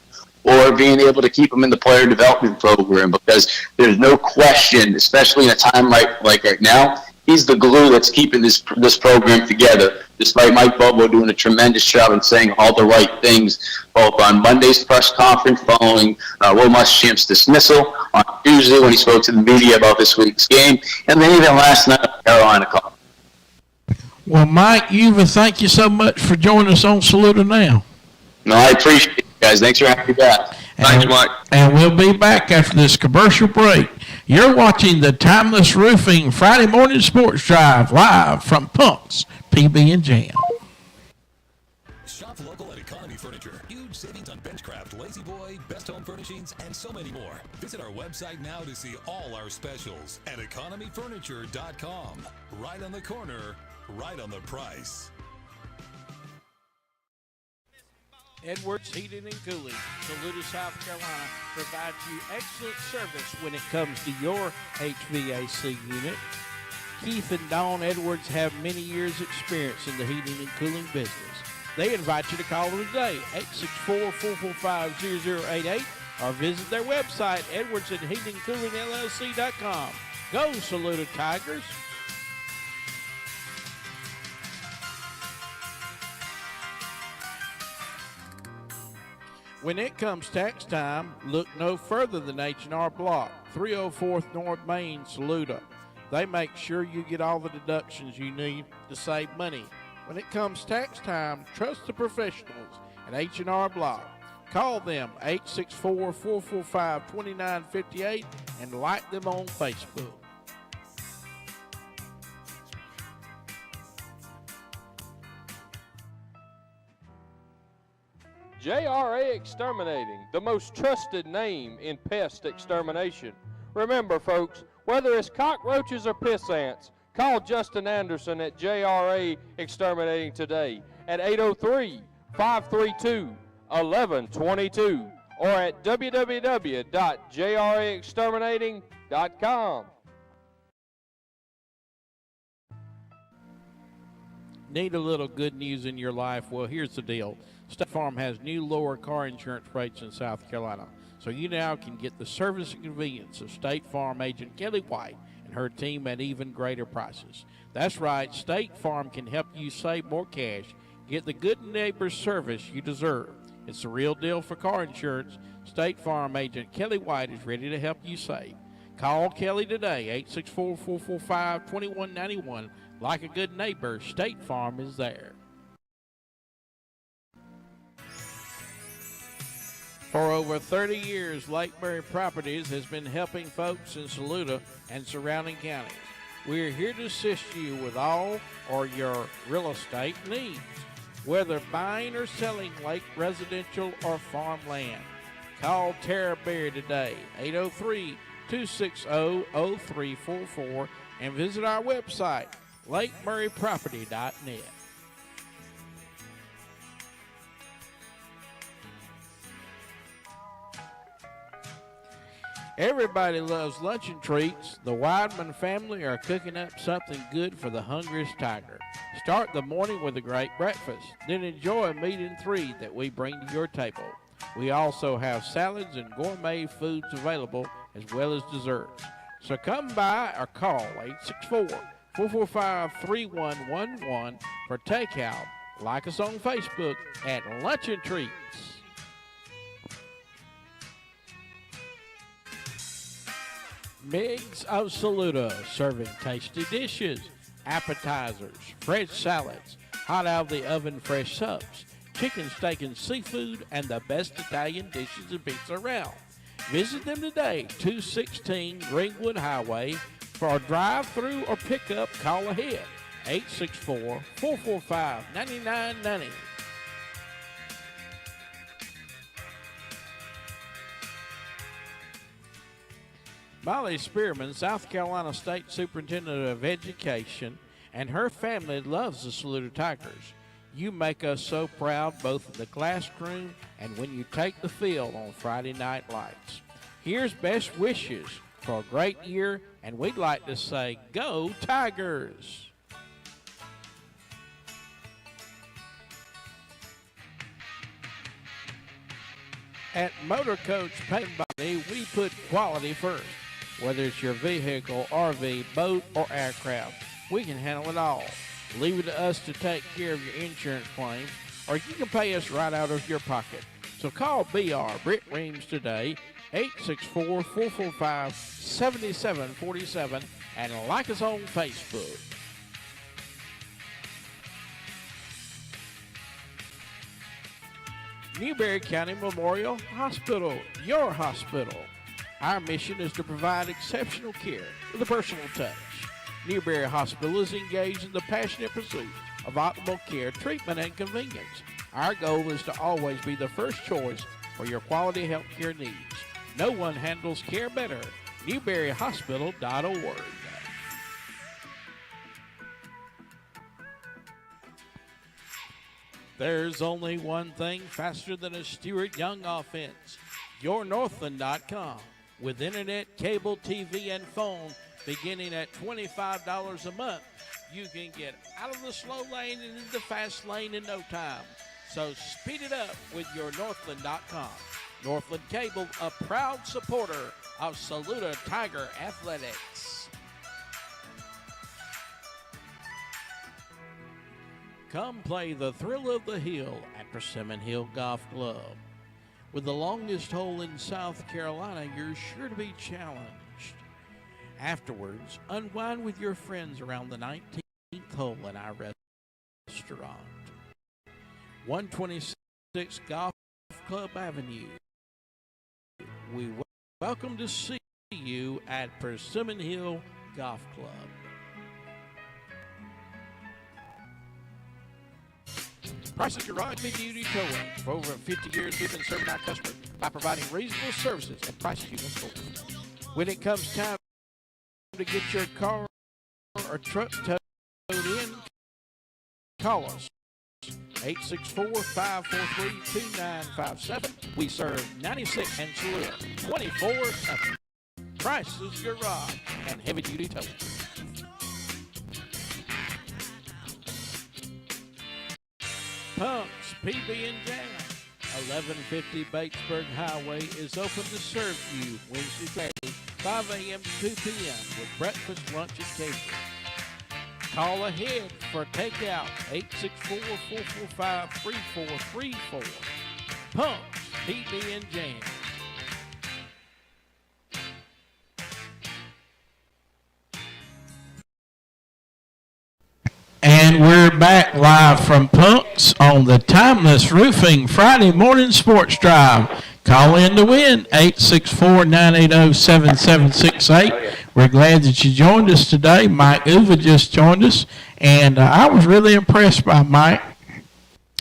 or being able to keep him in the player development program, because there's no question, especially in a time like right now, he's the glue that's keeping this program together, despite Mike Bobo doing a tremendous job and saying all the right things, both on Monday's press conference following Will Muschamp's dismissal, on Tuesday when he spoke to the media about this week's game, and then even last night on the Carolina call. Well, Mike Uva, thank you so much for joining us on Saluda Now. No, I appreciate it, guys. Thanks for having me back. Thanks, Mike. And we'll be back after this commercial break. You're watching the Timeless Roofing Friday Morning Sports Drive live from PUNKS PB and Jam. Shop local at Economy Furniture. Huge savings on Benchcraft, Lazy Boy, Best Home Furnishings, and so many more. Visit our website now to see all our specials at economyfurniture.com. Right on the corner, right on the price. Edwards Heating and Cooling, Saluda, South Carolina, provides you excellent service when it comes to your HVAC unit. Keith and Dawn Edwards have many years' experience in the heating and cooling business. They invite you to call them today, 864-445-0088, or visit their website, edwardsandheatingcoolingllc.com. Go, Saluda Tigers! When it comes tax time, look no further than H&R Block, 304th North Main, Saluda. They make sure you get all the deductions you need to save money. When it comes tax time, trust the professionals at H&R Block. Call them 864-445-2958 and like them on Facebook. JRA Exterminating, the most trusted name in pest extermination. Remember, folks, whether it's cockroaches or piss ants, call Justin Anderson at JRA Exterminating today at 803-532-1122 or at www.jraexterminating.com. Need a little good news in your life? Well, here's the deal. State Farm has new lower car insurance rates in South Carolina, so you now can get the service and convenience of State Farm agent Kelly White and her team at even greater prices. That's right, State Farm can help you save more cash, get the good neighbor service you deserve. It's the real deal for car insurance. State Farm agent Kelly White is ready to help you save. Call Kelly today, 864-445-2191. Like a good neighbor, State Farm is there. For over 30 years, Lake Murray Properties has been helping folks in Saluda and surrounding counties. We're here to assist you with all or your real estate needs, whether buying or selling lake residential or farmland. Call Tara Berry today, 803-260-0344, and visit our website, lakemurrayproperty.net. Everybody loves lunch and treats. The Wideman family are cooking up something good for the hungriest tiger. Start the morning with a great breakfast, then enjoy a meat and three that we bring to your table. We also have salads and gourmet foods available as well as desserts. So come by or call 864-445-3111 for takeout. Like us on Facebook at Lunch and Treats. Migs of Saluda, serving tasty dishes, appetizers, fresh salads, hot out of the oven fresh subs, chicken, steak, and seafood, and the best Italian dishes and pizza around. Visit them today, 216 Greenwood Highway. For a drive-through or pickup, call ahead, 864-445-9990. Molly Spearman, South Carolina State Superintendent of Education, and her family loves the Saluda Tigers. You make us so proud both in the classroom and when you take the field on Friday Night Lights. Here's best wishes for a great year, and we'd like to say, Go Tigers! At Motor Coach Paint Body, we put quality first. Whether it's your vehicle, RV, boat, or aircraft, we can handle it all. Leave it to us to take care of your insurance claims, or you can pay us right out of your pocket. So call BR Britt Reams today, 864-445-7747, and like us on Facebook. Newberry County Memorial Hospital, your hospital. Our mission is to provide exceptional care with a personal touch. Newberry Hospital is engaged in the passionate pursuit of optimal care, treatment, and convenience. Our goal is to always be the first choice for your quality health care needs. No one handles care better. NewberryHospital.org. There's only one thing faster than a Stuart Young offense. YourNorthland.com. With internet, cable, TV, and phone beginning at $25 a month, you can get out of the slow lane and into the fast lane in no time. So speed it up with YourNorthland.com. Northland Cable, a proud supporter of Saluda Tiger Athletics. Come play the thrill of the hill at Persimmon Hill Golf Club. With the longest hole in South Carolina, you're sure to be challenged. Afterwards, unwind with your friends around the 19th hole in our restaurant. 126 Golf Club Avenue. We welcome to see you at Persimmon Hill Golf Club. Price's Garage Mid-Duty Towing. For over 50 years, we've been serving our customers by providing reasonable services and prices you can afford. When it comes time to get your car or truck towed in, call us. 864-543-2957. We serve 96 and Saluda 24/7. Price's Garage and Heavy Duty Towing. PUNKS PB and Jam. 1150 Batesburg Highway is open to serve you Wednesday, Thursday, 5 a.m. to 2 p.m. with breakfast, lunch, and catering. Call ahead for takeout, 864-445-3434. PUNKS PB and Jam. And we're back live from Punks on the Timeless Roofing Friday Morning Sports Drive. Call in to win, 864-980-7768. We're glad that you joined us today. Mike Uva just joined us, and I was really impressed by Mike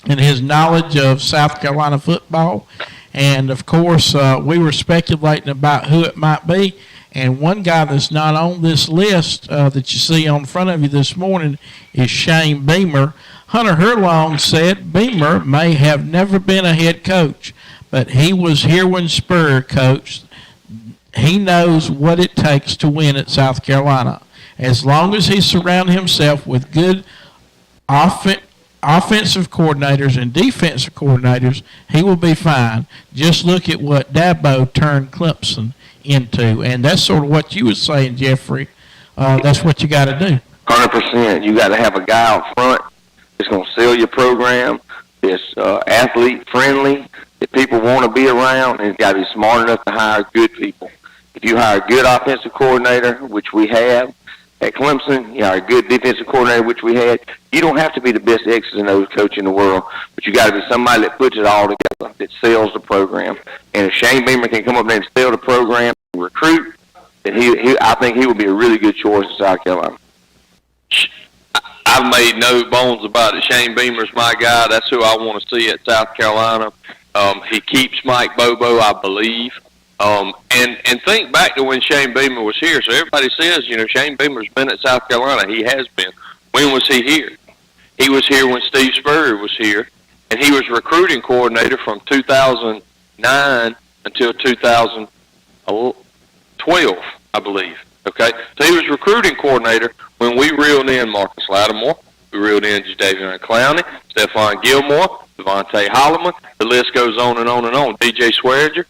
and his knowledge of South Carolina football. And, of course, we were speculating about who it might be. And one guy that's not on this list that you see on front of you this morning is Shane Beamer. Hunter Herlong said Beamer may have never been a head coach, but he was here when Spurrier coached. He knows what it takes to win at South Carolina. As long as he surrounds himself with good offensive coordinators and defensive coordinators, he will be fine. Just look at what Dabo turned Clemson into, and that's sort of what you were saying, Jeffrey. That's what you got to do. 100%. You got to have a guy out front that's going to sell your program, that's athlete-friendly, that people want to be around, and it's got to be smart enough to hire good people. If you hire a good offensive coordinator, which we have at Clemson, you hire a good defensive coordinator, which we had, you don't have to be the best X's and O's coach in the world, but you got to be somebody that puts it all together, that sells the program. And if Shane Beamer can come up there and sell the program and recruit, then I think he would be a really good choice in South Carolina. I've made no bones about it. Shane Beamer's my guy. That's who I want to see at South Carolina. He keeps Mike Bobo, I believe. And think back to when Shane Beamer was here. So everybody says, Shane Beamer's been at South Carolina. He has been. When was he here? He was here when Steve Spurrier was here, and he was recruiting coordinator from 2009 until 2012, I believe. Okay? So he was recruiting coordinator when we reeled in Marcus Lattimore. We reeled in Jadavion Clowney, Stephon Gilmore, Devontae Holloman. The list goes on and on and on. DJ Swearinger.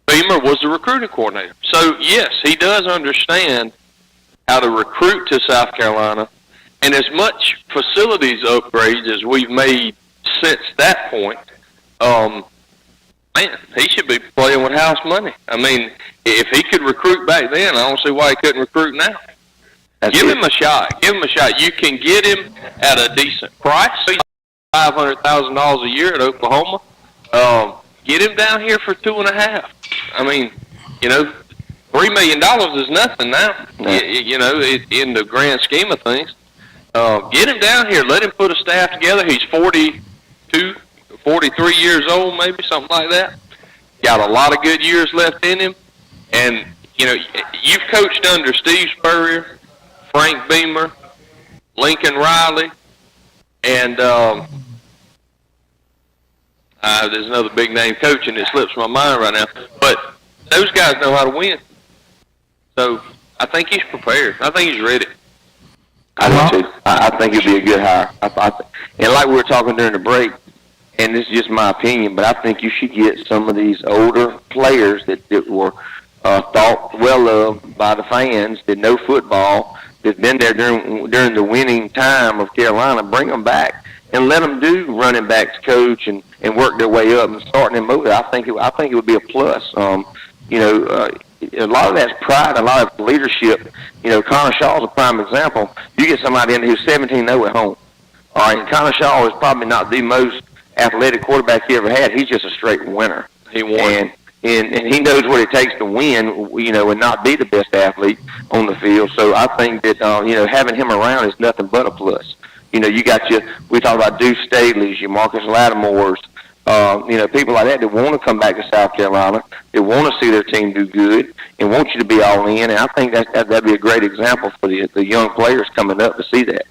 Beamer was the recruiting coordinator. So, yes, he does understand how to recruit to South Carolina. And as much facilities upgrades as we've made since that point, man, he should be playing with house money. I mean, if he could recruit back then, I don't see why he couldn't recruit now. Give him a shot. Give him a shot. You can get him at a decent price. $500,000 a year at Oklahoma. Get him down here for 2.5. I mean, $3 million is nothing now. In the grand scheme of things. Get him down here. Let him put a staff together. He's 42, 43 years old, maybe something like that. Got a lot of good years left in him. And you've coached under Steve Spurrier, Frank Beamer, Lincoln Riley, and there's another big name coach, and it slips my mind right now. But those guys know how to win. So I think he's prepared. I think he's ready. I do too. I think it'd be a good hire. And like we were talking during the break, and this is just my opinion, but I think you should get some of these older players that were thought well of by the fans, that know football, that's been there during the winning time of Carolina. Bring them back and let them do running backs coach and work their way up and starting them over. I think it would be a plus. A lot of that's pride, a lot of leadership. Connor Shaw's a prime example. You get somebody in who's 17-0 at home. All right, and Connor Shaw is probably not the most athletic quarterback he ever had. He's just a straight winner. He won. And he knows what it takes to win, and not be the best athlete on the field. So I think that, having him around is nothing but a plus. We talk about Deuce Staley's, your Marcus Lattimore's, people like that want to come back to South Carolina. They want to see their team do good and want you to be all in. And I think that'd be a great example for the young players coming up to see that.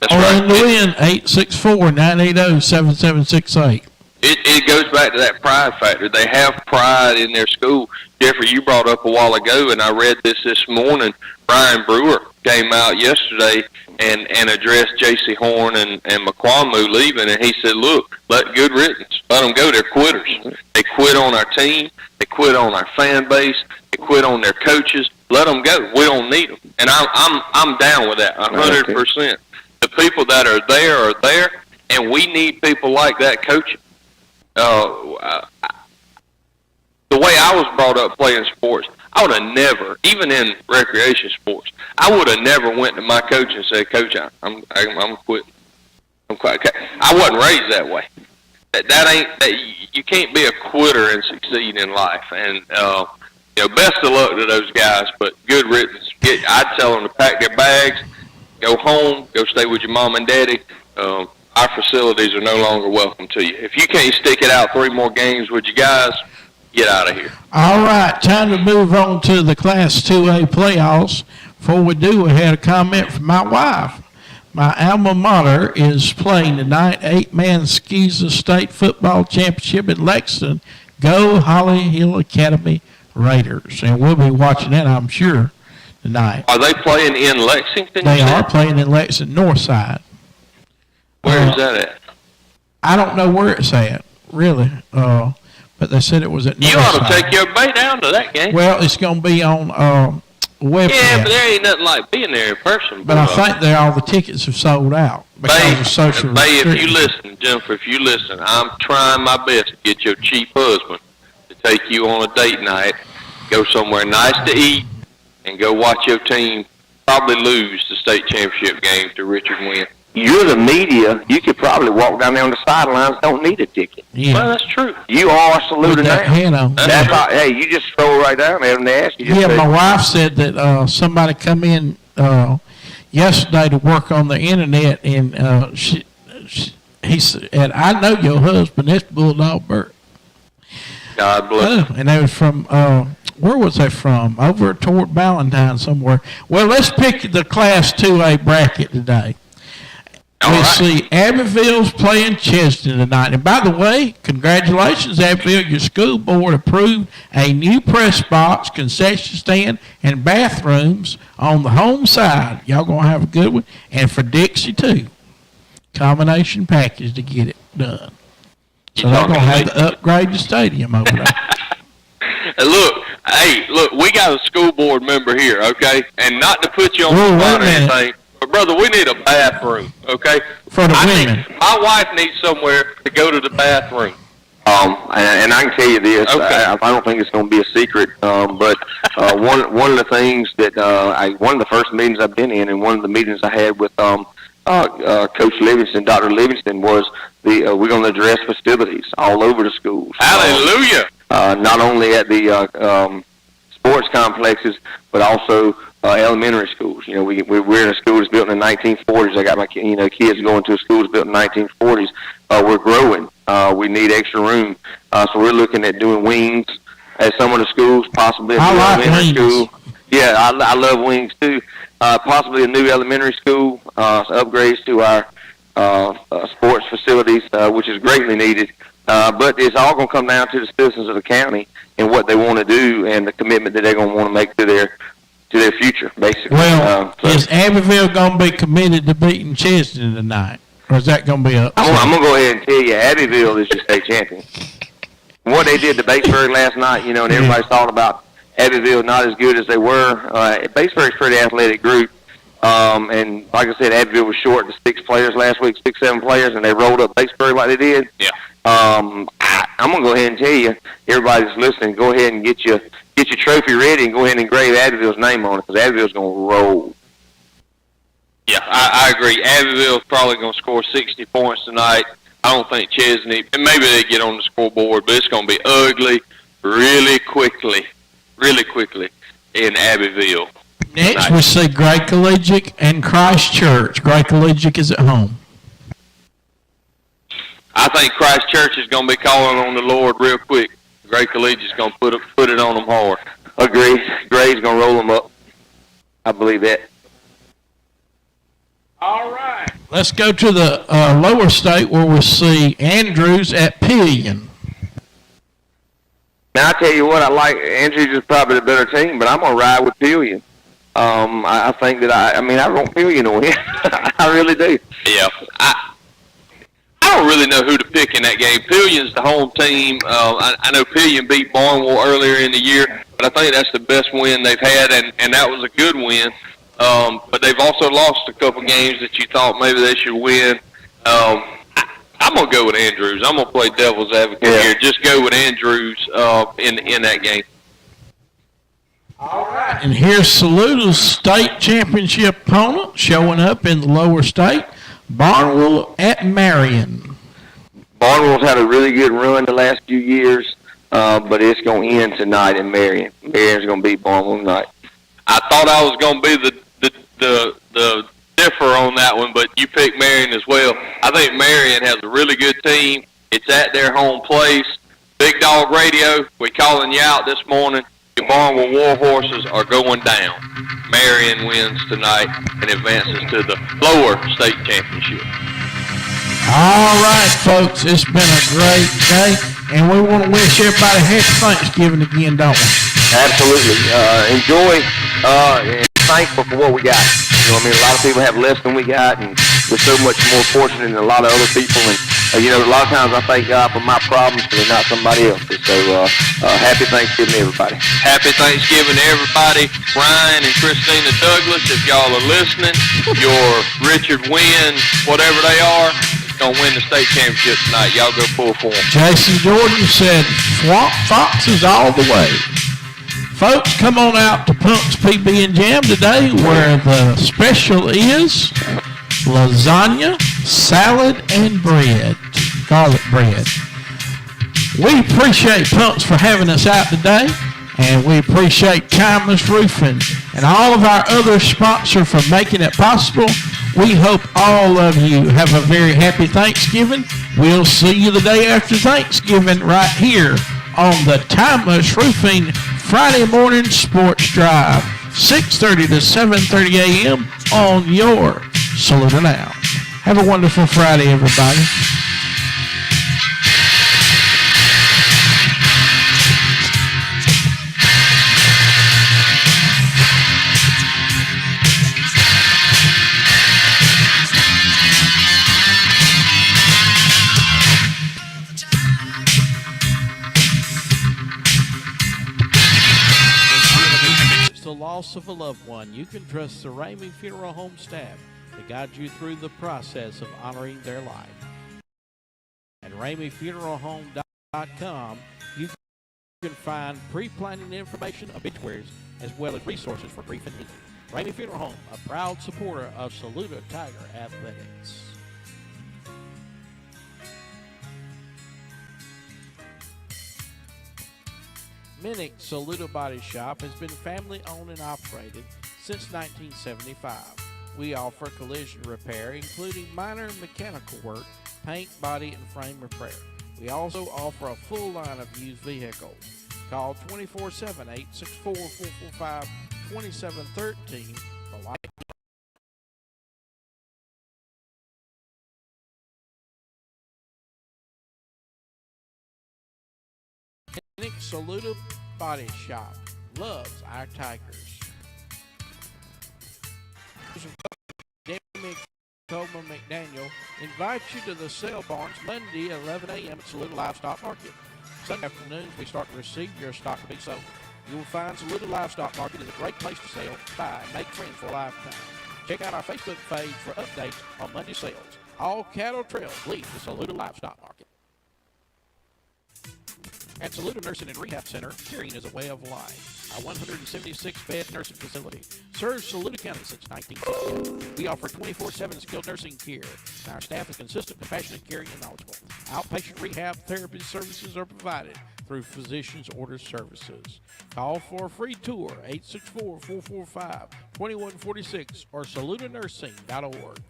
That's Orlando in 864-980-7768. It goes back to that pride factor. They have pride in their school. Jeffrey, you brought up a while ago, and I read this morning. Brian Brewer came out yesterday and addressed J.C. Horn and McQuamu leaving, and he said, look, let good riddance. Let them go. They're quitters. They quit on our team. They quit on our fan base. They quit on their coaches. Let them go. We don't need them. And I'm down with that 100%. The people that are there, and we need people like that coaching. The way I was brought up playing sports, I would have never, even in recreation sports, I would have never went to my coach and said, Coach, I'm quitting. I wasn't raised that way. You can't be a quitter and succeed in life. And best of luck to those guys. But good riddance. I'd tell them to pack their bags, go home, go stay with your mom and daddy. Our facilities are no longer welcome to you. If you can't stick it out 3 more games with you guys, get out of here. All right, time to move on to the Class 2A playoffs. Before we do, we had a comment from my wife. My alma mater is playing tonight, 8-man Skeeza State Football Championship in Lexington. Go Holly Hill Academy Raiders. And we'll be watching that, I'm sure, tonight. Are they playing in Lexington? They are playing in Lexington, North Side. Where is that at? I don't know where it's at, really. But they said it was at North Side. You ought to take your bait down to that game. Well, it's going to be on webcast. Yeah, but there ain't nothing like being there in person. But I think all the tickets have sold out because of social restrictions. If you listen, Jennifer, I'm trying my best to get your cheap husband to take you on a date night, go somewhere nice to eat, and go watch your team probably lose the state championship game to Richard Wynn. You're the media. You could probably walk down there on the sidelines, don't need a ticket. Yeah. Well, that's true. You are saluting now. That's hey, you just stroll right down there and they ask you. My wife said that somebody come in yesterday to work on the internet, and he said, I know your husband, that's Bulldog Burt. God bless him. And they was from, where was they from? Over toward Ballantyne somewhere. Well, let's pick the Class 2A bracket today. We see Abbeville's playing Chesney tonight. And by the way, congratulations, Abbeville. Your school board approved a new press box, concession stand, and bathrooms on the home side. Y'all going to have a good one. And for Dixie, too. Combination package to get it done. So they're going to have to upgrade the stadium over there. Look, we got a school board member here, okay? And not to put you on the spot or anything. But, brother, we need a bathroom, okay? For the women. My wife needs somewhere to go to the bathroom. And I can tell you this. Okay. I don't think it's going to be a secret. But one of the things that one of the first meetings I've been in, and one of the meetings I had with Coach Livingston, Dr. Livingston, was we're going to address facilities all over the schools. Hallelujah. Not only at the sports complexes, but also elementary schools. You know, we're in a school that's built in the 1940s. I got my kids going to a school that's built in the 1940s. We're growing. We need extra room, so we're looking at doing wings at some of the schools, possibly at the elementary school. Yeah, I love wings too. Possibly a new elementary school, upgrades to our sports facilities, which is greatly needed. But it's all going to come down to the citizens of the county and what they want to do and the commitment that they're going to want to make to their future, basically. Well, is Abbeville going to be committed to beating Chesney tonight, or is that going to be up? I'm going to go ahead and tell you, Abbeville is your state champion. What they did to Batesburg last night, and everybody's thought about Abbeville not as good as they were. Batesburg's a pretty athletic group. And like I said, Abbeville was short to 6 players last week, 6, 7 players, and they rolled up Batesburg like they did. Yeah. I'm going to go ahead and tell you, everybody that's listening, go ahead and get your trophy ready and go ahead and engrave Abbeville's name on it, because Abbeville's going to roll. Yeah, I agree. Abbeville's probably going to score 60 points tonight. I don't think Chesney, and maybe they get on the scoreboard, but it's going to be ugly really quickly in Abbeville. Next, we see Gray Collegiate and Christ Church. Gray Collegiate is at home. I think Christ Church is going to be calling on the Lord real quick. Gray Collegiate is going to put it on them hard. Agree. Gray's going to roll them up. I believe that. All right. Let's go to the lower state where we see Andrews at Pillion. Now, I tell you what, I like Andrews is probably the better team, but I'm going to ride with Pillion. I think that I want Pillion to win. I really do. Yeah. I don't really know who to pick in that game. Pillion's the home team. I know Pillion beat Barnwell earlier in the year, but I think that's the best win they've had, and that was a good win. But they've also lost a couple games that you thought maybe they should win. I'm going to go with Andrews. I'm going to play devil's advocate here. Just go with Andrews in that game. All right. And here's Saluta's state championship opponent showing up in the lower state, Barnwell at Marion. Barnwell's had a really good run the last few years, but it's going to end tonight in Marion. Marion's going to beat Barnwell tonight. I thought I was going to be the differ on that one, but you picked Marion as well. I think Marion has a really good team. It's at their home place. Big Dog Radio, we're calling you out this morning. Your Barnwell War Horses are going down. Marion wins tonight and advances to the lower state championship. All right, folks, it's been a great day, and we want to wish everybody happy Thanksgiving again, don't we? Absolutely. Enjoy and thankful for what we got. A lot of people have less than we got, and we're so much more fortunate than a lot of other people. And, a lot of times I thank God for my problems, but they're not somebody else's. So, happy Thanksgiving, everybody. Happy Thanksgiving to everybody. Ryan and Christina Douglas, if y'all are listening, your Richard Wynn, whatever they are, going to win the state championship tonight. Y'all go pull for them. Jason Jordan said, Swamp Foxes all the way. Folks, come on out to PUNKS PB and Jam today, where the special is lasagna, salad, and bread, garlic bread. We appreciate PUNKS for having us out today, and we appreciate Timeless Roofing and all of our other sponsors for making it possible. We hope all of you have a very happy Thanksgiving. We'll see you the day after Thanksgiving right here on the Timeless Roofing Friday morning sports drive, 6:30 to 7:30 a.m. on your Salute Now. Have a wonderful Friday, everybody. Loss of a loved one, you can trust the Ramey Funeral Home staff to guide you through the process of honoring their life. At RameyFuneralHome.com, you can find pre-planning information, obituaries, as well as resources for grief and healing. Ramey Funeral Home, a proud supporter of Saluda Tiger Athletics. Minnick Saluda Body Shop has been family owned and operated since 1975. We offer collision repair, including minor mechanical work, paint, body, and frame repair. We also offer a full line of used vehicles. Call 24/7-864-445-2713 for light. Minnick Saluda Body Shop loves our Tigers. Jamie Coleman McDaniel invites you to the sale barns Monday at 11 a.m. at Saluda Livestock Market. Sunday afternoons, we start to receive your stock to be sold. You will find Saluda Livestock Market is a great place to sell, buy, and make friends for a lifetime. Check out our Facebook page for updates on Monday sales. All cattle trails lead to Saluda Livestock Market. At Saluda Nursing and Rehab Center, caring is a way of life. Our 176-bed nursing facility serves Saluda County since 1960. We offer 24/7 skilled nursing care. Our staff is consistent, compassionate, caring, and knowledgeable. Outpatient rehab therapy services are provided through Physicians Order Services. Call for a free tour, 864-445-2146 or saludanursing.org.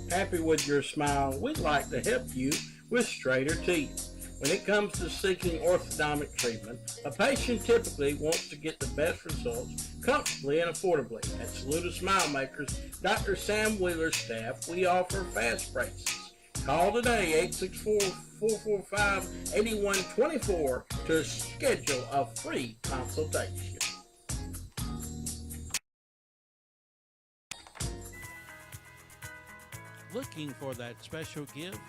Happy with your smile, we'd like to help you with straighter teeth. When it comes to seeking orthodontic treatment, a patient typically wants to get the best results comfortably and affordably. At Saluda Smile Makers, Dr. Sam Wheeler's staff, we offer fast braces. Call today, 864-445-8124 to schedule a free consultation. Looking for that special gift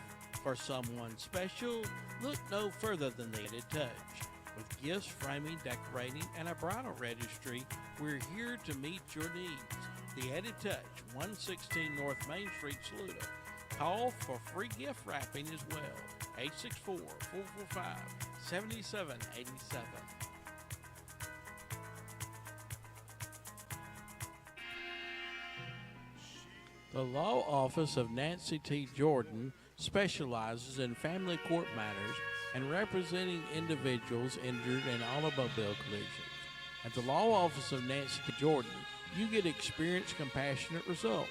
for someone special? Look no further than the Added Touch. With gifts, framing, decorating, and a bridal registry, we're here to meet your needs. The Added Touch, 116 North Main Street, Saluda. Call for free gift wrapping as well. 864-445-7787. The Law Office of Nancy T. Jordan specializes in family court matters and representing individuals injured in automobile collisions. At the Law Office of Nancy T. Jordan, you get experienced, compassionate results.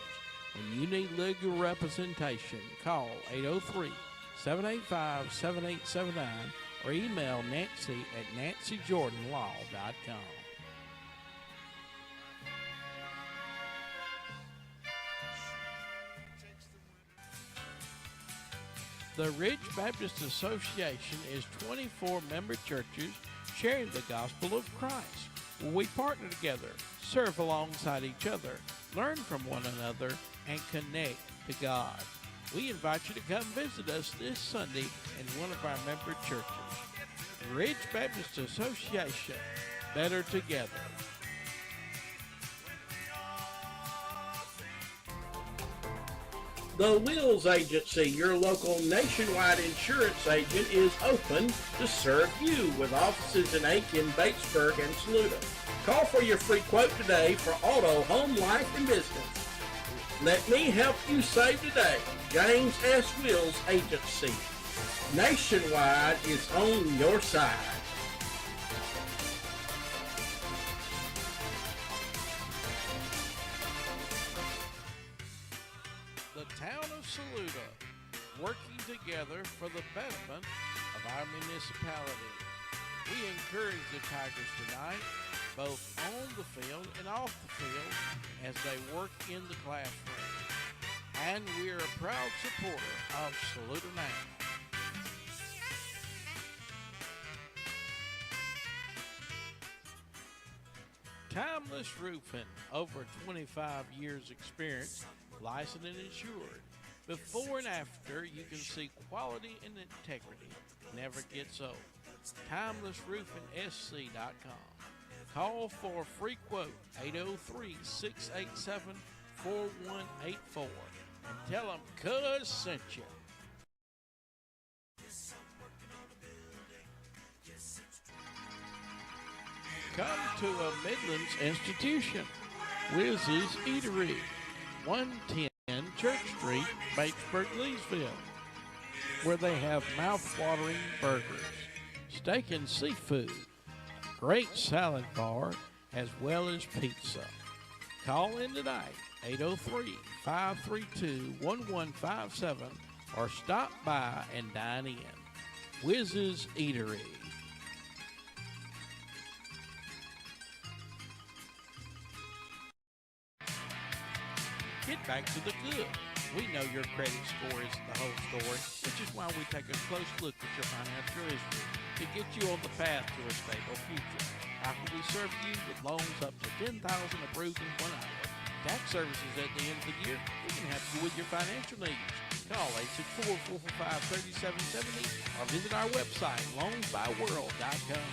When you need legal representation, call 803-785-7879 or email Nancy at nancyjordanlaw.com. The Ridge Baptist Association is 24 member churches sharing the gospel of Christ. We partner together, serve alongside each other, learn from one another, and connect to God. We invite you to come visit us this Sunday in one of our member churches. Ridge Baptist Association, better together. The Wheels Agency, your local nationwide insurance agent, is open to serve you with offices in Aiken, Batesburg, and Saluda. Call for your free quote today for auto, home, life, and business. Let me help you save today. James S. Wheels Agency. Nationwide is on your side. The town of Saluda, working together for the betterment of our municipality. We encourage the Tigers tonight, both on the field and off the field, as they work in the classroom. And we are a proud supporter of Saluda Now. Timeless Roofing, over 25 years experience, licensed and insured. Before and after, you can see quality and integrity. Never gets old. TimelessRoofingSC.com. Call for a free quote, 803-687-4184. And tell them Cuz sent you. Come to a Midlands institution, Wiz's Eatery, 110 Church Street, Batesburg, Leesville, where they have mouth-watering burgers, steak and seafood, great salad bar, as well as pizza. Call in tonight, 803-532-1157, or stop by and dine in. Wiz's Eatery. Get back to the good. We know your credit score isn't the whole story, which is why we take a close look at your financial history to get you on the path to a stable future. How can we serve you with loans up to $10,000 approved in 1 hour? Tax services at the end of the year, we can help you with your financial needs. Call 864-445-3770 or visit our website, loansbyworld.com.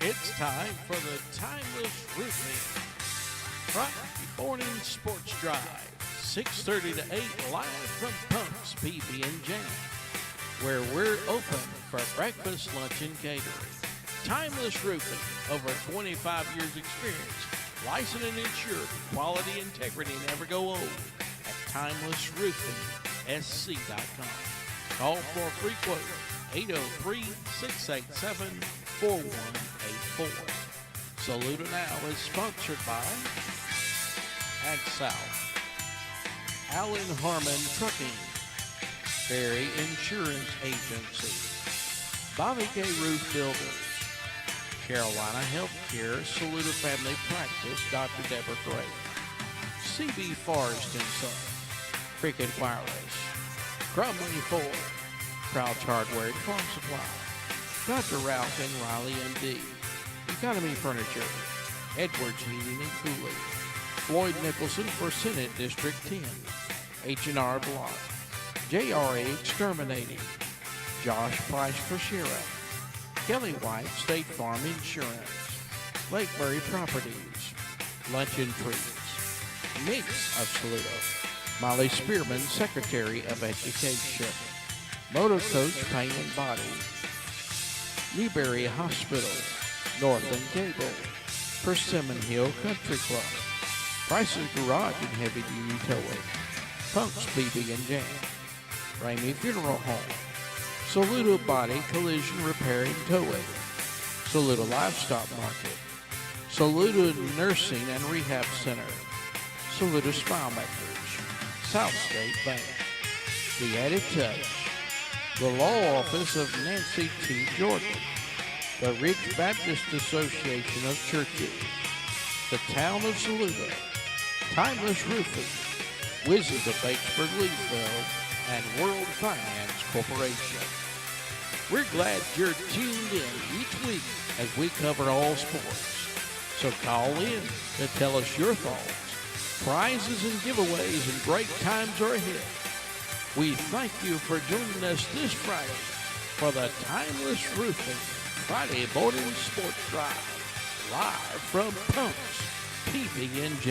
It's time for the Timeless Roofing Friday morning sports drive, 6:30 to 8, live from PUNKS PB&J, where we're open for breakfast, lunch, and catering. Timeless Roofing, over 25 years experience, licensed and insured, quality, integrity never go old at timelessroofingsc.com. Call for a free quote, 803-687-4184. Saluda Now is sponsored by Ag South, Allen Harmon Trucking, Berry Insurance Agency, Bobby K. Roof Builders, Carolina Healthcare, Saluda Family Practice, Dr. Deborah Gray, CB Forrest & Son, Cricket Wireless, Crumley Ford, Crouch Hardware and Farm Supply, Dr. Ralph and Riley M.D., Economy Furniture, Edwards Heating and Cooling, Floyd Nicholson for Senate District 10, H&R Block, JRA Exterminating, Josh Price for Sheriff, Kelly White State Farm Insurance, Lakebury Properties, Luncheon Treats, Mix of Saluda, Molly Spearman, Secretary of Education, Motor Coach Paint and Body, Newberry Hospital, Northland Cable, Persimmon Hill Country Club, Price's Garage and Heavy Duty Towing, PUNKS BB&J, Ramey Funeral Home, Saluda Body Collision Repair and Towing, Saluda Livestock Market, Saluda Nursing and Rehab Center, Saluda Smile Makers, South State Bank, The Added Touch, the Law Office of Nancy T. Jordan, the Ridge Baptist Association of Churches, the Town of Saluda, Timeless Roofing, Wizards of Batesburg, Leesville, and World Finance Corporation. We're glad you're tuned in each week as we cover all sports. So call in to tell us your thoughts. Prizes and giveaways and great times are ahead. We thank you for joining us this Friday for the Timeless Roofing Friday morning sports drive, live from PUNKS PB&J.